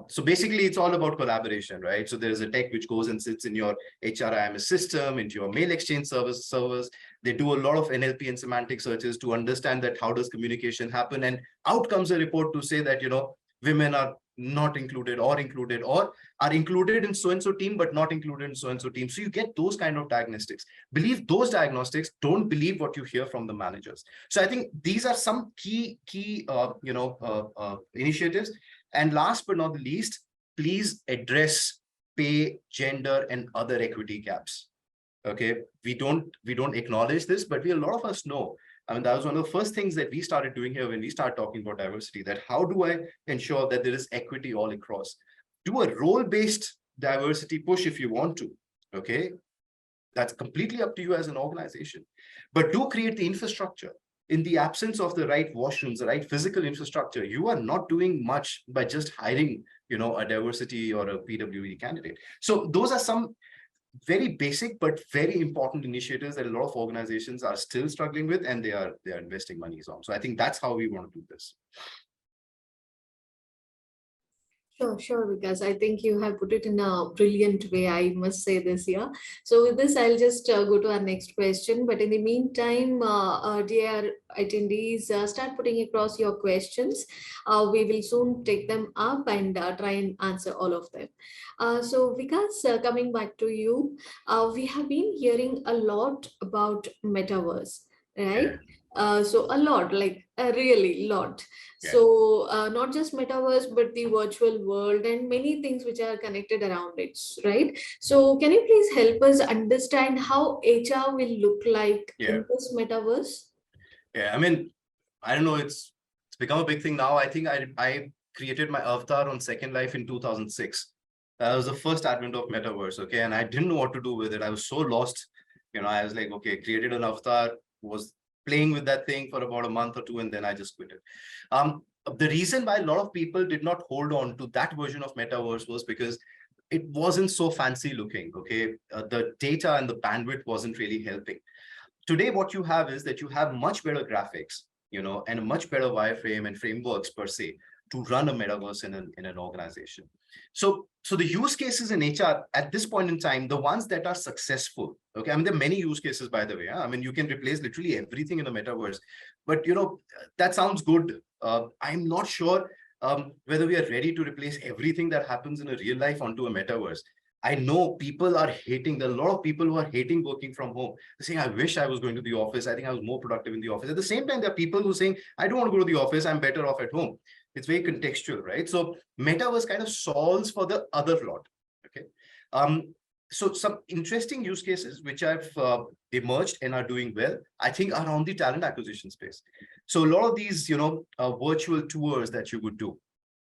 so basically, it's all about collaboration, right? So there's a tech which goes and sits in your HRIMS system, into your mail exchange servers. They do a lot of NLP and semantic searches to understand that how does communication happen, and out comes a report to say that, women are not included, or are included in so-and-so team, but not included in so-and-so team. So you get those kind of diagnostics. Believe those diagnostics, don't believe what you hear from the managers. So I think these are some key initiatives. And last but not the least, please address pay, gender, and other equity gaps. Okay, we don't acknowledge this, but a lot of us know. That was one of the first things that we started doing here when we started talking about diversity, that how do I ensure that there is equity all across? Do a role-based diversity push if you want to, okay? That's completely up to you as an organization. But do create the infrastructure. In the absence of the right washrooms, the right physical infrastructure, you are not doing much by just hiring, a diversity or a PWE candidate. So those are some very basic but very important initiatives that a lot of organizations are still struggling with, and they are investing monies on. So I think that's how we want to do this. Sure, because I think you have put it in a brilliant way. I must say this here. So with this, I'll just go to our next question. But in the meantime, dear attendees, start putting across your questions. We will soon take them up and try and answer all of them. So Vikas, coming back to you, we have been hearing a lot about metaverse, right? Yeah. So a lot, like a really lot. Yeah. So not just metaverse, but the virtual world and many things which are connected around it, right? So can you please help us understand how HR will look like Yeah. in this metaverse? Yeah. I mean, I don't know. It's become a big thing now. I think I created my avatar on Second Life in 2006. That was the first advent of metaverse. Okay, and I didn't know what to do with it. I was so lost. I was like, okay, created an avatar, was playing with that thing for about a month or two, and then I just quit it. The reason why a lot of people did not hold on to that version of metaverse was because it wasn't so fancy looking. Okay, the data and the bandwidth wasn't really helping. Today, what you have is that you have much better graphics, and a much better wireframe and frameworks per se to run a metaverse in an organization. So the use cases in HR at this point in time, the ones that are successful, okay, I mean, there are many use cases, by the way. I mean, you can replace literally everything in the metaverse, but that sounds good. I'm not sure whether we are ready to replace everything that happens in a real life onto a metaverse. I know people are hating, there are a lot of people who are hating working from home. They're saying, I wish I was going to the office. I think I was more productive in the office. At the same time, there are people who are saying, I don't want to go to the office. I'm better off at home. It's very contextual, right? So metaverse kind of solves for the other lot. Okay. So some interesting use cases which have emerged and are doing well, I think, are on the talent acquisition space. So a lot of these, virtual tours that you would do,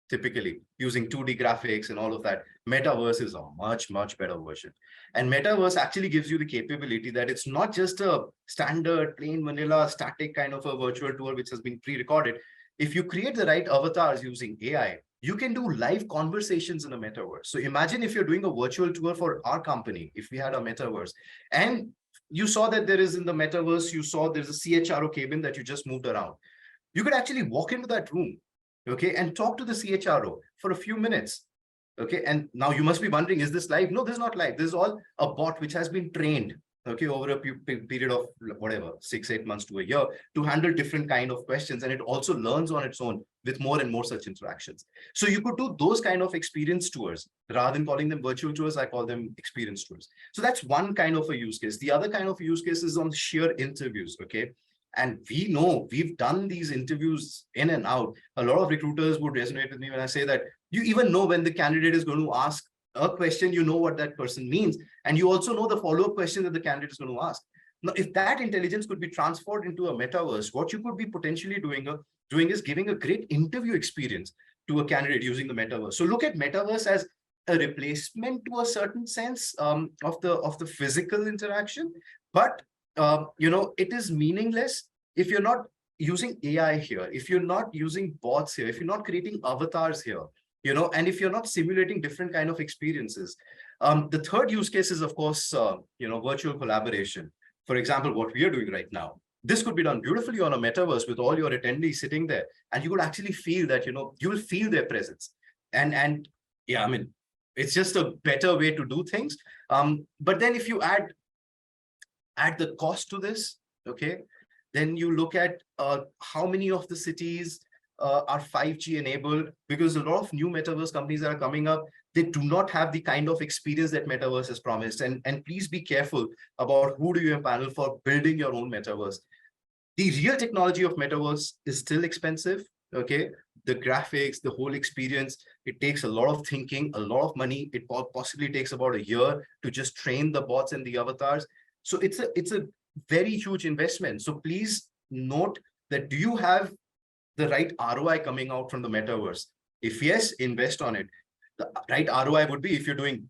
typically using 2D graphics and all of that, metaverse is a much, much better version. And metaverse actually gives you the capability that it's not just a standard, plain vanilla, static kind of a virtual tour which has been pre-recorded. If you create the right avatars using AI, you can do live conversations in a metaverse. So imagine if you're doing a virtual tour for our company, if we had a metaverse, and you saw that there is in the metaverse, you saw there's a CHRO cabin that you just moved around. You could actually walk into that room, okay, and talk to the CHRO for a few minutes. Okay, and now you must be wondering, is this live? No, this is not live. This is all a bot which has been trained, okay, over a period of whatever, 6-8 months to a year to handle different kind of questions. And it also learns on its own with more and more such interactions. So you could do those kind of experience tours. Rather than calling them virtual tours, I call them experience tours. So that's one kind of a use case. The other kind of use case is on sheer interviews, okay? And we know, we've done these interviews in and out. A lot of recruiters would resonate with me when I say that you even know when the candidate is going to ask a question, you know what that person means. And you also know the follow-up question that the candidate is going to ask. Now, if that intelligence could be transferred into a metaverse, what you could be potentially doing is giving a great interview experience to a candidate using the metaverse. So look at metaverse as a replacement to a certain sense of the physical interaction. But it is meaningless if you're not using AI here, if you're not using bots here, if you're not creating avatars here, and if you're not simulating different kind of experiences. The third use case is, of course, virtual collaboration. For example, what we are doing right now. This could be done beautifully on a metaverse with all your attendees sitting there, and you would actually feel that, you will feel their presence. And yeah, I mean, it's just a better way to do things. But then if you add the cost to this, okay, then you look at how many of the cities are 5G enabled, because a lot of new metaverse companies that are coming up, they do not have the kind of experience that metaverse has promised. And please be careful about who do you empanel for building your own metaverse. The real technology of metaverse is still expensive, okay? The graphics, the whole experience, it takes a lot of thinking, a lot of money. It possibly takes about a year to just train the bots and the avatars. So it's a very huge investment. So please note that, do you have the right ROI coming out from the metaverse? If yes, invest on it. The right ROI would be if you're doing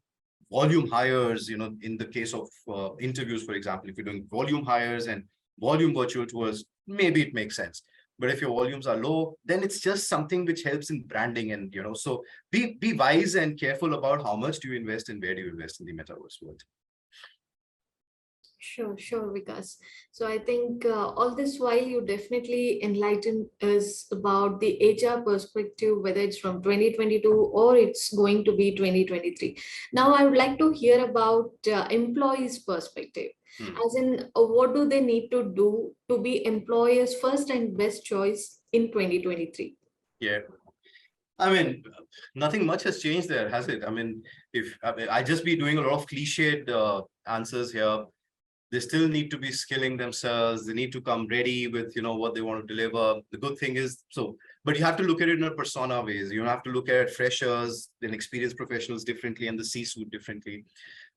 volume hires, in the case of interviews, for example, if you're doing volume hires and volume virtual tours, maybe it makes sense. But if your volumes are low, then it's just something which helps in branding. And, so be wise and careful about how much do you invest and where do you invest in the metaverse world. Sure, Vikas. So I think all this while you definitely enlighten us about the HR perspective, whether it's from 2022 or it's going to be 2023. Now I would like to hear about employees' perspective. As in, what do they need to do to be employers' first and best choice in 2023? Yeah. I mean, nothing much has changed there, has it? I mean, I just be doing a lot of cliched answers here. They still need to be skilling themselves. They need to come ready with, what they want to deliver. The good thing is, but you have to look at it in a persona ways. You have to look at freshers and experienced professionals differently and the C-suite differently.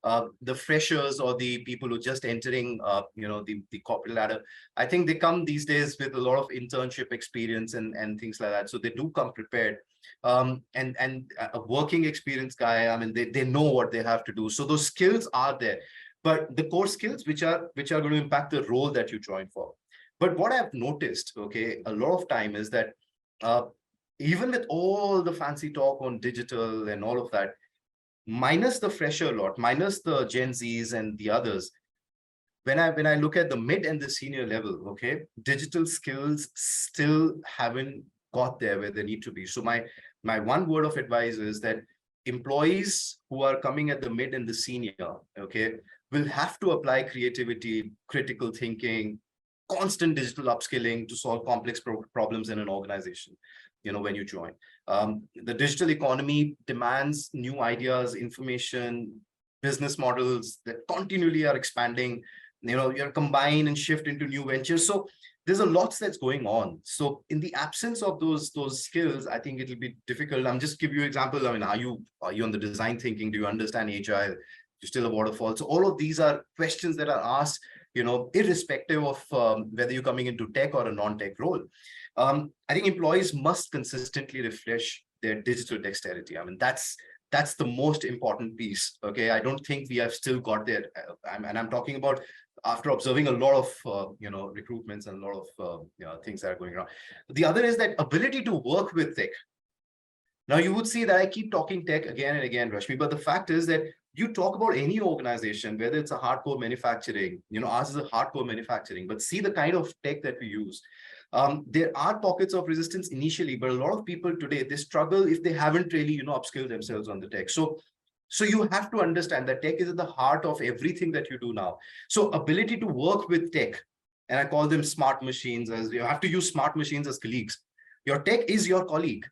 The freshers or the people who are just entering, the corporate ladder, I think they come these days with a lot of internship experience and things like that. So they do come prepared. And a working experience guy, I mean, they know what they have to do. So those skills are there. But the core skills which are going to impact the role that you join for. But what I've noticed, okay, a lot of time is that even with all the fancy talk on digital and all of that, minus the fresher lot, minus the Gen Zs and the others, when I look at the mid and the senior level, okay, digital skills still haven't got there where they need to be. So my one word of advice is that employees who are coming at the mid and the senior, okay, will have to apply creativity, critical thinking, constant digital upskilling to solve complex problems in an organization, when you join. The digital economy demands new ideas, information, business models that continually are expanding. You're combine and shift into new ventures. So there's a lot that's going on. So in the absence of those skills, I think it'll be difficult. I'm just give you an example. I mean, are you on the design thinking? Do you understand agile? You're still a waterfall. So all of these are questions that are asked, irrespective of whether you're coming into tech or a non-tech role. I think employees must consistently refresh their digital dexterity. I mean, that's the most important piece. Okay, I don't think we have still got there. And I'm talking about after observing a lot of recruitments and a lot of things that are going around. The other is that ability to work with tech. Now you would see that I keep talking tech again and again, Rashmi, but the fact is that you talk about any organization, whether it's a hardcore manufacturing, ours is a hardcore manufacturing, but see the kind of tech that we use. There are pockets of resistance initially, but a lot of people today, they struggle if they haven't really, upskilled themselves on the tech. So you have to understand that tech is at the heart of everything that you do now. So ability to work with tech, and I call them smart machines, as you have to use smart machines as colleagues. Your tech is your colleague.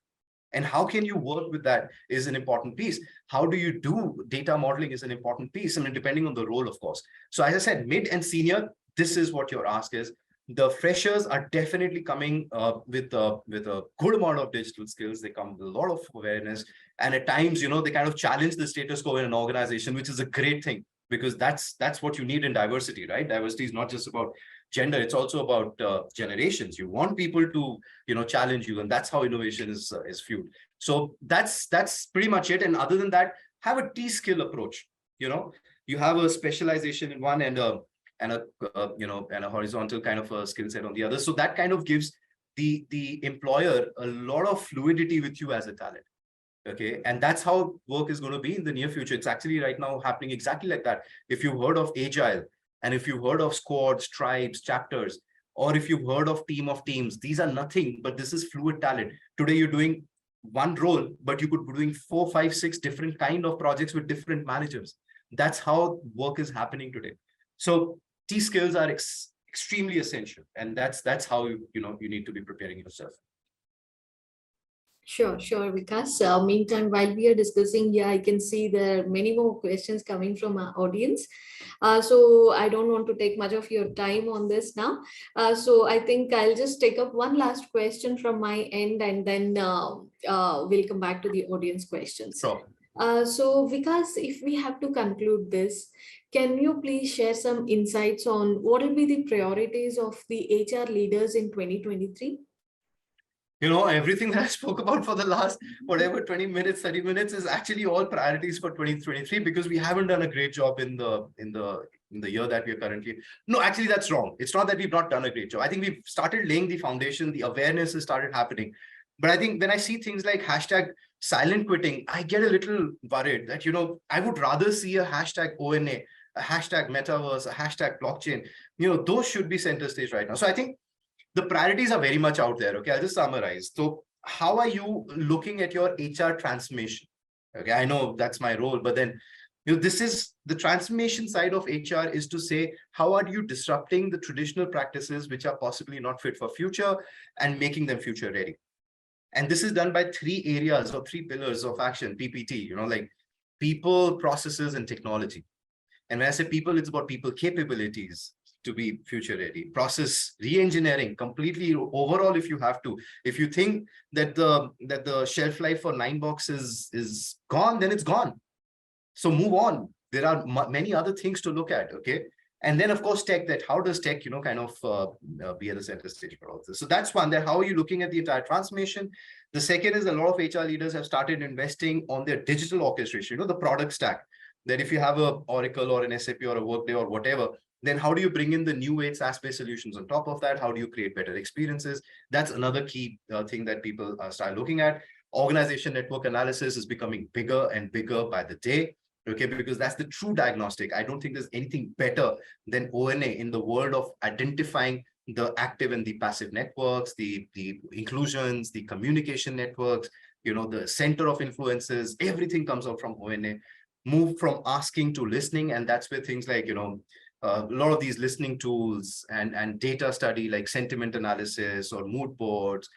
And how can you work with that is an important piece. How do you do data modeling is an important piece. I mean, depending on the role, of course. So as I said, mid and senior, this is what your ask is. The freshers are definitely coming with a good amount of digital skills. They come with a lot of awareness. And at times, they kind of challenge the status quo in an organization, which is a great thing, because that's what you need in diversity, right? Diversity is not just about gender, it's also about generations. You want people to challenge you, and that's how innovation is fueled. So that's pretty much it. And other than that, have a T-skill approach. You have a specialization in one and a horizontal kind of a skill set on the other. So that kind of gives the employer a lot of fluidity with you as a talent. Okay, and that's how work is going to be in the near future. It's actually right now happening exactly like that. If you've heard of agile, and if you've heard of squads, tribes, chapters, or if you've heard of team of teams, these are nothing, but this is fluid talent. Today, you're doing one role, but you could be doing 4, 5, 6 different kind of projects with different managers. That's how work is happening today. So T skills are extremely essential. And that's how you need to be preparing yourself. Sure, Vikas. Meantime, while we are discussing here, I can see there are many more questions coming from our audience. So I don't want to take much of your time on this now. So I think I'll just take up one last question from my end, and then we'll come back to the audience questions. Sure. So Vikas, if we have to conclude this, can you please share some insights on what will be the priorities of the HR leaders in 2023? Everything that I spoke about for the last, whatever, 20 minutes, 30 minutes is actually all priorities for 2023, because we haven't done a great job in the year that we are currently. No, actually, that's wrong. It's not that we've not done a great job. I think we've started laying the foundation, the awareness has started happening. But I think when I see things like hashtag silent quitting, I get a little worried that, I would rather see a hashtag ONA, a hashtag metaverse, a hashtag blockchain. Those should be center stage right now. So I think the priorities are very much out there. Okay, I'll just summarize. So how are you looking at your HR transformation? Okay, I know that's my role, but then this is the transformation side of HR, is to say, how are you disrupting the traditional practices which are possibly not fit for future and making them future ready? And this is done by three areas or three pillars of action, PPT, like people, processes, and technology. And when I say people, it's about people capabilities to be future ready. Process re-engineering completely overall. If you think that the shelf life for 9box is gone, then it's gone. So move on. There are many other things to look at. Okay. And then, of course, tech, that how does tech, kind of be at the center stage for all this. So that's one, that how are you looking at the entire transformation? The second is a lot of HR leaders have started investing on their digital orchestration, the product stack, that if you have a Oracle or an SAP or a Workday or whatever, then how do you bring in the new age SaaS-based solutions on top of that? How do you create better experiences? That's another key thing that people start looking at. Organization network analysis is becoming bigger and bigger by the day. Okay, because that's the true diagnostic. I don't think there's anything better than ONA in the world of identifying the active and the passive networks, the inclusions, the communication networks, the center of influences. Everything comes out from ONA. Move from asking to listening, and that's where things like a lot of these listening tools and data study like sentiment analysis or mood boards,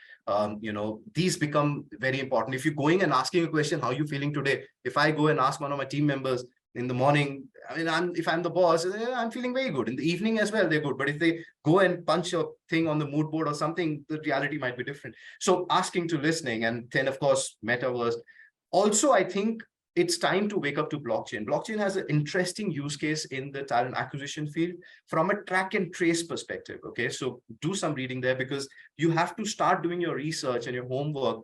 these become very important. If you're going and asking a question, how are you feeling today? If I go and ask one of my team members in the morning, if I'm the boss, I'm feeling very good. In the evening as well, they're good. But if they go and punch a thing on the mood board or something, the reality might be different. So asking to listening, and then of course, metaverse. Also, I think it's time to wake up to blockchain. Blockchain has an interesting use case in the talent acquisition field from a track and trace perspective. Okay, so do some reading there, because you have to start doing your research and your homework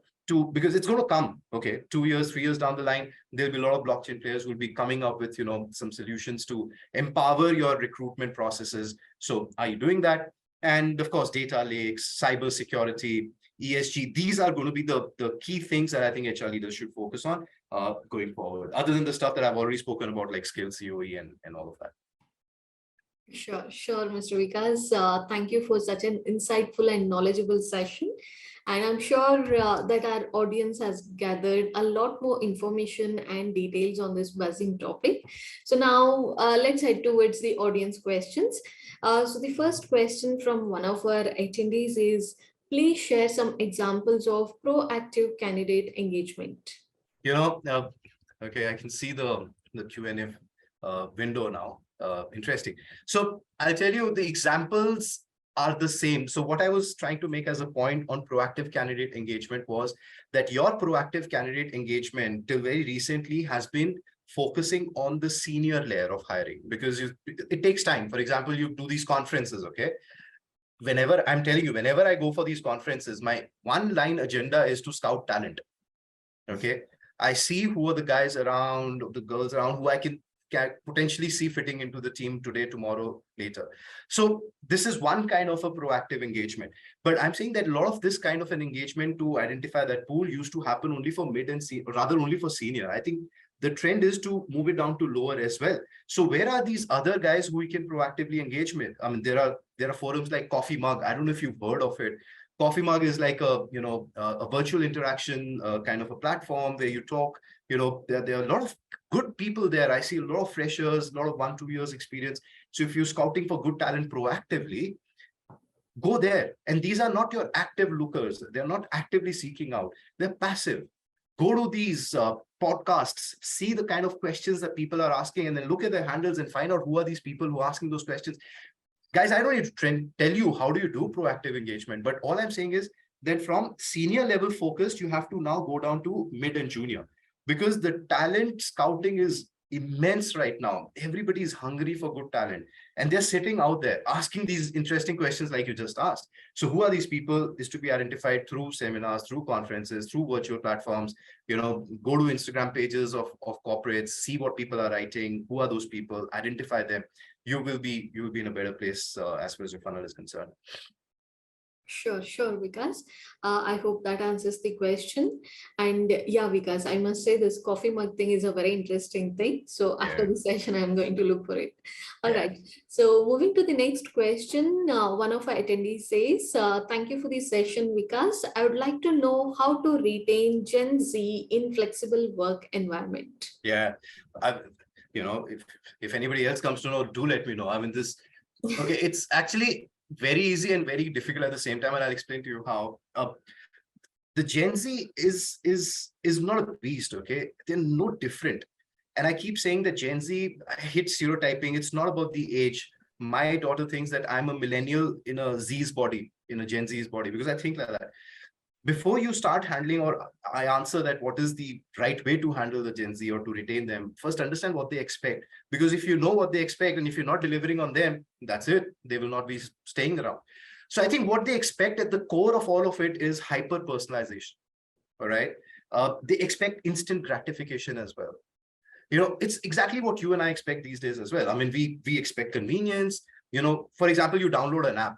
because it's going to come. Okay, 2 years, 3 years down the line, there'll be a lot of blockchain players who will be coming up with some solutions to empower your recruitment processes. So are you doing that? And of course, data lakes, cyber security, ESG, these are going to be the key things that I think HR leaders should focus on going forward, other than the stuff that I've already spoken about, like skills, COE, and all of that. Sure, Mr. Vikas. Thank you for such an insightful and knowledgeable session. And I'm sure that our audience has gathered a lot more information and details on this buzzing topic. So now let's head towards the audience questions. So the first question from one of our attendees is, please share some examples of proactive candidate engagement. Okay, I can see the Q&A window now. Interesting. So I'll tell you, the examples are the same. So what I was trying to make as a point on proactive candidate engagement was that your proactive candidate engagement till very recently has been focusing on the senior layer of hiring, because it takes time. For example, you do these conferences, okay? Whenever I go for these conferences, my one line agenda is to scout talent. Okay. I see who are the guys around, the girls around, who I can potentially see fitting into the team today, tomorrow, later. So this is one kind of a proactive engagement. But I'm saying that a lot of this kind of an engagement to identify that pool used to happen only for mid and rather only for senior. I think the trend is to move it down to lower as well. So where are these other guys who we can proactively engage with? I mean, there are forums like Coffee Mug. I don't know if you've heard of it. Coffee Mug is like a virtual interaction kind of a platform where you talk. There are a lot of good people there. I see a lot of freshers, a lot of 1-2 years experience. So if you're scouting for good talent proactively, go there. And these are not your active lookers. They're not actively seeking out. They're passive. Go to these podcasts, see the kind of questions that people are asking, and then look at their handles and find out who are these people who are asking those questions. Guys, I don't need to tell you how do you do proactive engagement, but all I'm saying is that from senior level focused, you have to now go down to mid and junior, because the talent scouting is immense right now. Everybody is hungry for good talent, and they're sitting out there asking these interesting questions like you just asked. So who are these people is to be identified through seminars, through conferences, through virtual platforms. Go to Instagram pages of corporates, see what people are writing, who are those people, identify them. You will be in a better place as far as your funnel is concerned. Sure, Vikas. I hope that answers the question. And yeah, Vikas, I must say this coffee mug thing is a very interesting thing. So after Yeah, the session, I'm going to look for it. All yeah. right. So moving to the next question, one of our attendees says, thank you for the session, Vikas. I would like to know how to retain Gen Z in flexible work environment. Yeah, I, if anybody else comes to know, do let me know. I mean, okay, it's actually very easy and very difficult at the same time, and I'll explain to you how. The Gen Z is not a beast, okay? They're no different. And I keep saying that Gen Z, I hate stereotyping. It's not about the age. My daughter thinks that I'm a millennial in a Z's body, in a Gen Z's body, because I think like that. Before you start handling, or I answer that what is the right way to handle the Gen Z or to retain them, first understand what they expect. Because if you know what they expect and if you're not delivering on them, that's it. They will not be staying around. So I think what they expect at the core of all of it is hyper personalization. All right. They expect instant gratification as well. It's exactly what you and I expect these days as well. I mean, we expect convenience. For example, you download an app,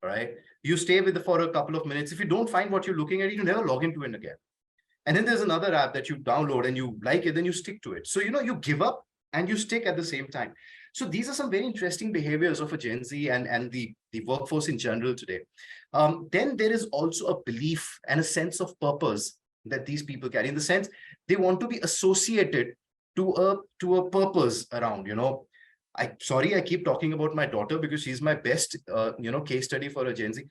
right? You stay with it for a couple of minutes. If you don't find what you're looking at, you never log into it again. And then there's another app that you download and you like it, then you stick to it. So, you give up and you stick at the same time. So these are some very interesting behaviors of a Gen Z and the workforce in general today. Then there is also a belief and a sense of purpose that these people carry, in the sense they want to be associated to a purpose around. I keep talking about my daughter because she's my best case study for a Gen Z.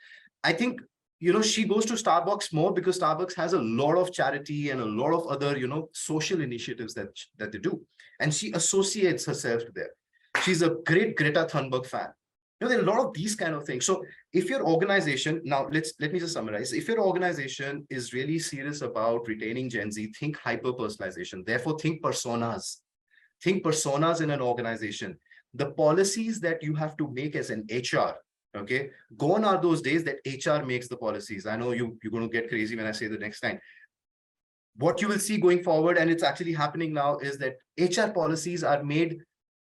I think she goes to Starbucks more because Starbucks has a lot of charity and a lot of other social initiatives that they do, and she associates herself to there. She's a great Greta Thunberg fan. There are a lot of these kind of things. So if your organization, now let me just summarize. If your organization is really serious about retaining Gen Z, think hyper personalization. Therefore, think personas. Think personas in an organization. The policies that you have to make as an HR, okay, gone are those days that HR makes the policies. I know you're going to get crazy when I say the next time. What you will see going forward, and it's actually happening now, is that HR policies are made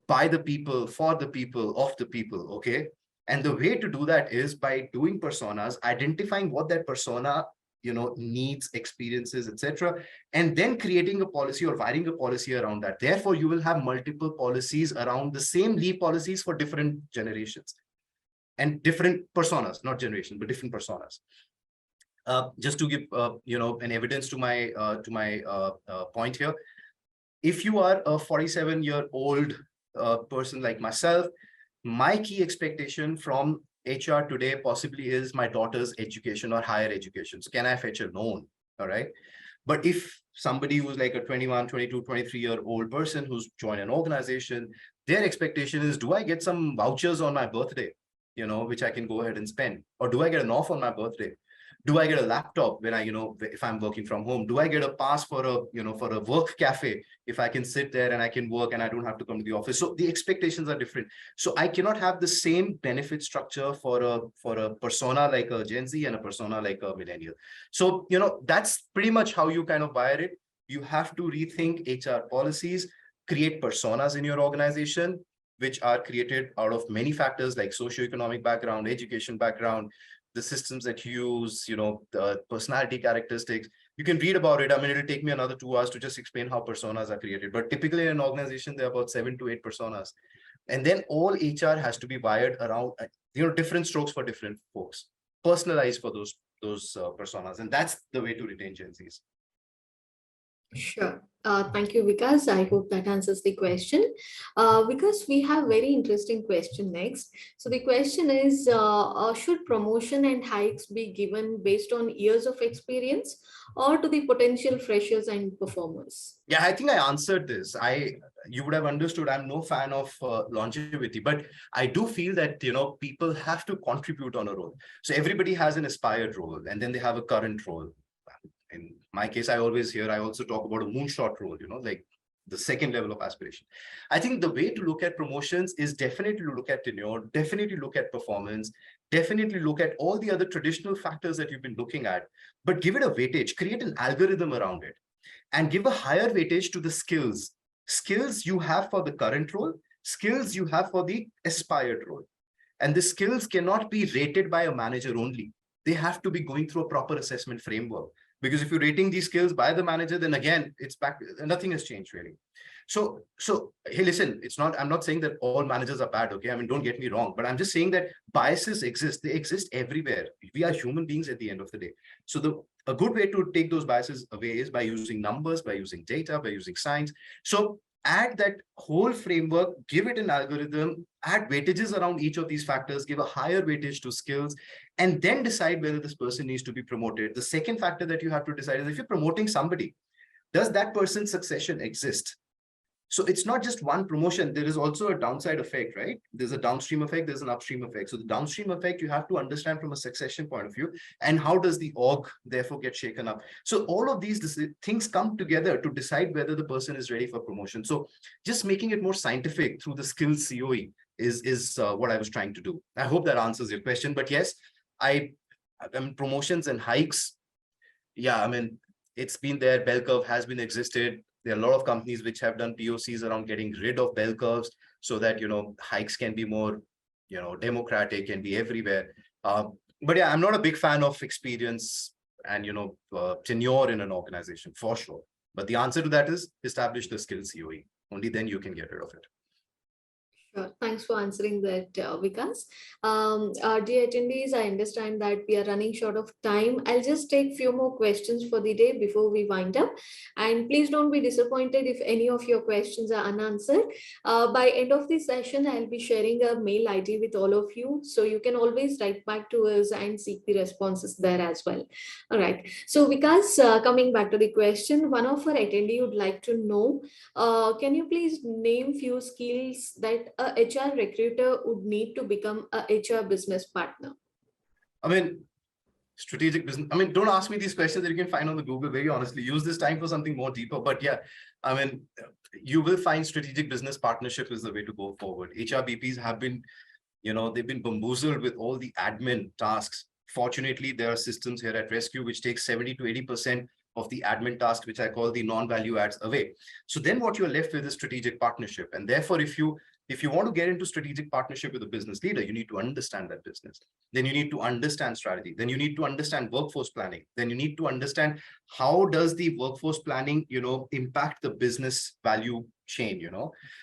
by the people, for the people, of the people, okay? And the way to do that is by doing personas, identifying what that persona needs, experiences, etc., and then creating a policy or wiring a policy around that. Therefore, you will have multiple policies around the same leave policies for different generations and different personas, not generations, but different personas. Just to give an evidence to my point here, if you are a 47-year-old person like myself, my key expectation from HR today possibly is my daughter's education or higher education. So can I fetch a loan? All right. But if somebody who's like a 21, 22, 23-year-old person who's joined an organization, their expectation is, do I get some vouchers on my birthday, which I can go ahead and spend? Or do I get an off on my birthday? Do I get a laptop when if I'm working from home? Do I get a pass for a work cafe if I can sit there and I can work and I don't have to come to the office? So the expectations are different. So I cannot have the same benefit structure for a persona like a Gen Z and a persona like a millennial. So, that's pretty much how you kind of wire it. You have to rethink HR policies, create personas in your organization, which are created out of many factors like socioeconomic background, education background, the systems that you use, the personality characteristics. You can read about it. I mean, it'll take me another 2 hours to just explain how personas are created. But typically in an organization, there are about 7 to 8 personas. And then all HR has to be wired around, different strokes for different folks, personalized for those personas. And that's the way to retain Gen Zs. Sure. Thank you, Vikas. I hope that answers the question. Because we have very interesting question next. So the question is, should promotion and hikes be given based on years of experience or to the potential freshers and performers? Yeah, I think I answered this. You would have understood I'm no fan of longevity, but I do feel that, people have to contribute on a role. So everybody has an aspired role and then they have a current role. In my case, I also talk about a moonshot role, like the second level of aspiration. I think the way to look at promotions is definitely to look at tenure, definitely look at performance, definitely look at all the other traditional factors that you've been looking at, but give it a weightage, create an algorithm around it, and give a higher weightage to the skills you have for the current role, skills you have for the aspired role. And the skills cannot be rated by a manager only. They have to be going through a proper assessment framework. Because if you're rating these skills by the manager, then again, it's back, nothing has changed really. So hey, listen, I'm not saying that all managers are bad, okay? I mean, don't get me wrong, but I'm just saying that biases exist. They exist everywhere. We are human beings at the end of the day. So a good way to take those biases away is by using numbers, by using data, by using science. So add that whole framework, give it an algorithm, add weightages around each of these factors, give a higher weightage to skills, and then decide whether this person needs to be promoted. The second factor that you have to decide is, if you're promoting somebody, does that person's succession exist? So it's not just one promotion. There is also a downside effect, right? There's a downstream effect, there's an upstream effect. So the downstream effect, you have to understand from a succession point of view, and how does the org therefore get shaken up? So all of these things come together to decide whether the person is ready for promotion. So just making it more scientific through the skills COE is what I was trying to do. I hope that answers your question. But yes, I mean, promotions and hikes, yeah, I mean, it's been there. Bell curve has been existed. There are a lot of companies which have done POCs around getting rid of bell curves so that, hikes can be more, democratic, can be everywhere. But yeah, I'm not a big fan of experience and, tenure in an organization for sure. But the answer to that is establish the skills COE. Only then you can get rid of it. Sure. Thanks for answering that, Vikas. Dear attendees, I understand that we are running short of time. I'll just take few more questions for the day before we wind up. And please don't be disappointed if any of your questions are unanswered. By end of this session, I'll be sharing a mail ID with all of you. So you can always write back to us and seek the responses there as well. All right. So Vikas, coming back to the question, one of our attendee would like to know, can you please name few skills that a HR recruiter would need to become a HR business partner? I mean, strategic business. I mean, don't ask me these questions that you can find on the Google, very honestly. Use this time for something more deeper. But yeah, I mean, you will find strategic business partnership is the way to go forward. HR BPs have been, they've been bamboozled with all the admin tasks. Fortunately, there are systems here at Rescue which take 70 to 80% of the admin tasks, which I call the non-value adds, away. So then what you're left with is strategic partnership. And therefore, if you want to get into strategic partnership with a business leader, you need to understand that business. Then you need to understand strategy. Then you need to understand workforce planning. Then you need to understand how does the workforce planning, impact the business value chain,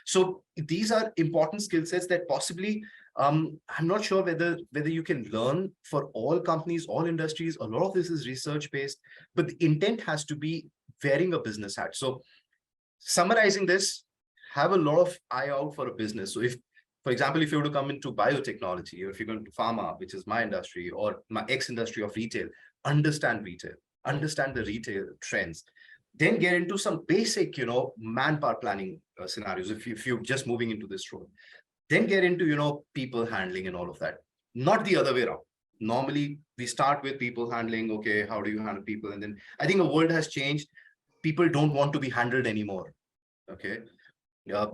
So these are important skill sets that possibly, I'm not sure whether you can learn for all companies, all industries. A lot of this is research based, but the intent has to be wearing a business hat. So summarizing this, have a lot of eye out for a business. So if, for example, if you were to come into biotechnology, or if you're going to pharma, which is my industry, or my ex-industry of retail, understand the retail trends. Then get into some basic, manpower planning scenarios if you're just moving into this role. Then get into, people handling and all of that. Not the other way around. Normally, we start with people handling. Okay, how do you handle people? And then I think the world has changed. People don't want to be handled anymore. Okay. I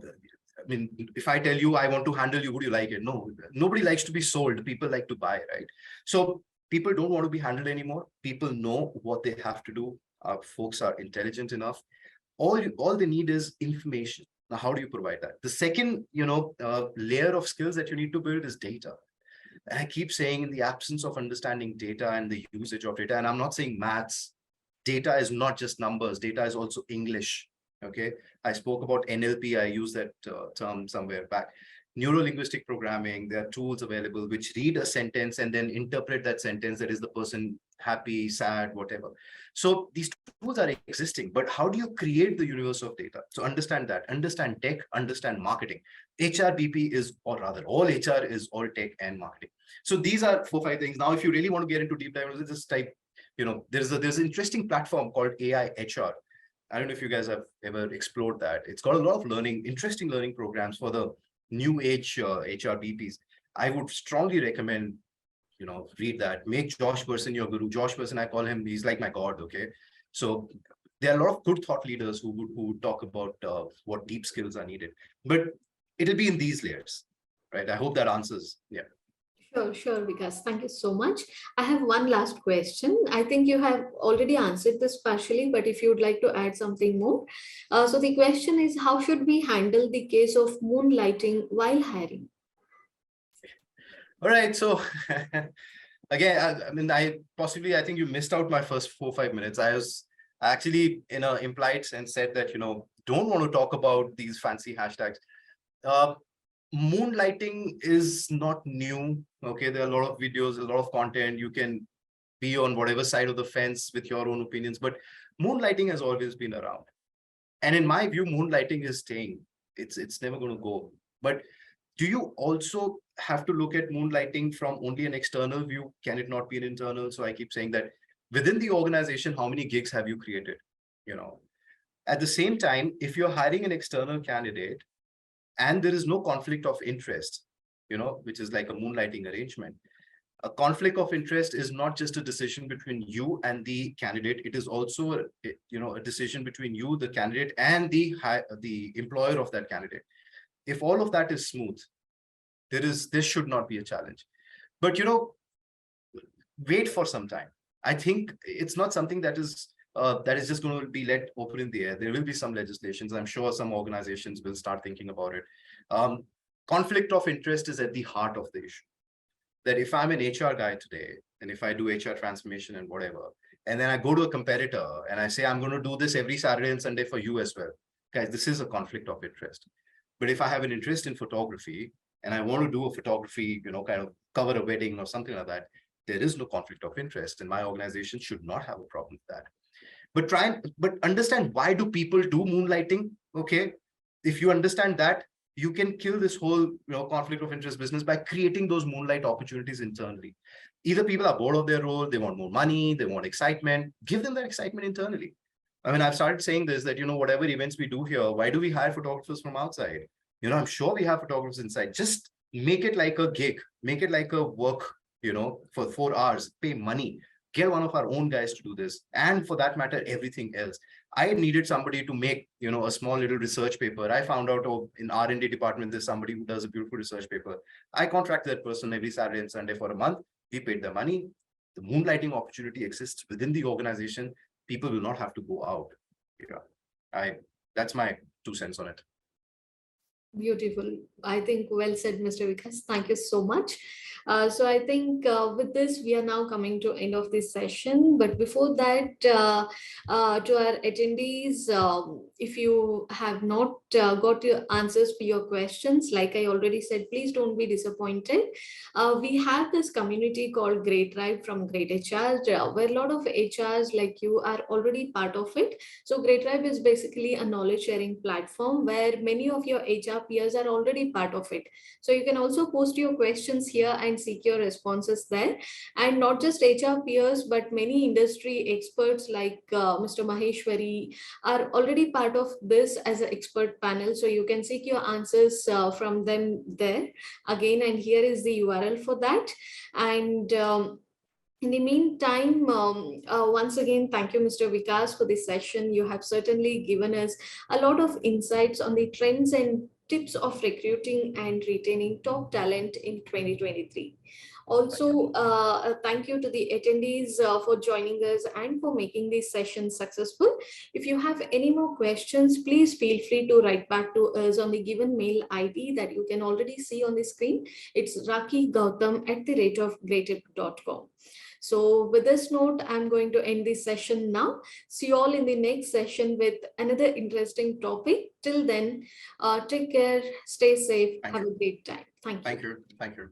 mean, if I tell you I want to handle you, would you like it? No, nobody likes to be sold. People like to buy, right? So people don't want to be handled anymore. People know what they have to do. Folks are intelligent enough. All they need is information. Now, how do you provide that? The second, layer of skills that you need to build is data. And I keep saying, in the absence of understanding data and the usage of data, and I'm not saying maths, data is not just numbers. Data is also English. Okay, I spoke about NLP. I used that term somewhere back. Neuro-linguistic programming. There are tools available which read a sentence and then interpret that sentence. That is the person happy, sad, whatever. So these tools are existing, but how do you create the universe of data? So understand that, understand tech, understand marketing. HRBP is, or rather all HR is all tech and marketing. So these are 4-5 things. Now, if you really want to get into deep dive, just type, there's an interesting platform called AI HR. I don't know if you guys have ever explored that. It's got a lot of interesting learning programs for the new age HRBPs. I would strongly recommend, read that. Make Josh Person your guru. Josh Person, I call him, he's like my God, okay? So There are a lot of good thought leaders who would talk about what deep skills are needed, but it'll be in these layers, right? I hope that answers. Yeah. Sure, Vikas. Thank you so much. I have one last question. I think you have already answered this partially, but if you would like to add something more. So the question is, how should we handle the case of moonlighting while hiring? All right. So again, I think you missed out my first 4 or 5 minutes. I was actually in an implied sense said that, don't want to talk about these fancy hashtags. Uh, Moonlighting is not new. Okay, there are a lot of videos, a lot of content. You can be on whatever side of the fence with your own opinions, but moonlighting has always been around. And in my view, moonlighting is staying. It's never going to go. But do you also have to look at moonlighting from only an external view? Can it not be an internal? So I keep saying that within the organization, how many gigs have you created? At the same time, if you're hiring an external candidate and there is no conflict of interest, which is like a moonlighting arrangement, a conflict of interest is not just a decision between you and the candidate. It is also, a decision between you, the candidate, and the employer of that candidate. If all of that is smooth, this should not be a challenge. But, wait for some time. I think it's not something that is just going to be let open in the air. There will be some legislations. I'm sure some organizations will start thinking about it. Conflict of interest is at the heart of the issue. That if I'm an HR guy today, and if I do HR transformation and whatever, and then I go to a competitor and I say, I'm going to do this every Saturday and Sunday for you as well. Guys, this is a conflict of interest. But if I have an interest in photography and I want to do a photography, kind of cover a wedding or something like that, there is no conflict of interest, and my organization should not have a problem with that. But understand, why do people do moonlighting? Okay. If you understand that, you can kill this whole conflict of interest business by creating those moonlight opportunities internally. Either people are bored of their role, they want more money, they want excitement, give them that excitement internally. I mean, I've started saying this, that, whatever events we do here, why do we hire photographers from outside? I'm sure we have photographers inside. Just make it like a gig, make it like a work, for 4 hours, pay money, get one of our own guys to do this. And for that matter, everything else. I needed somebody to make, a small little research paper. I found out, in R&D department, there's somebody who does a beautiful research paper. I contracted that person every Saturday and Sunday for a month. We paid their money. The moonlighting opportunity exists within the organization. People will not have to go out. That's my 2 cents on it. Beautiful. I think well said, Mr. Vikas. Thank you so much. So I think with this, we are now coming to end of this session. But before that, to our attendees, if you have not got your answers for your questions, like I already said, please don't be disappointed. We have this community called Great Tribe from Great HR, where a lot of HRs like you are already part of it. So Great Tribe is basically a knowledge sharing platform where many of your HR peers are already part of it. So you can also post your questions here and seek your responses there. And not just HR peers, but many industry experts like Mr. Maheshwary are already part of this as an expert panel. So you can seek your answers from them there. Again, and here is the URL for that. And in the meantime, once again, thank you, Mr. Vikas, for this session. You have certainly given us a lot of insights on the trends and tips of recruiting and retaining top talent in 2023. Also, thank you to the attendees for joining us and for making this session successful. If you have any more questions, please feel free to write back to us on the given mail ID that you can already see on the screen. It's rakigautam@greatup.com. So with this note, I'm going to end this session now. See you all in the next session with another interesting topic. Till then, take care, stay safe, have a great time. Thank you. Thank you.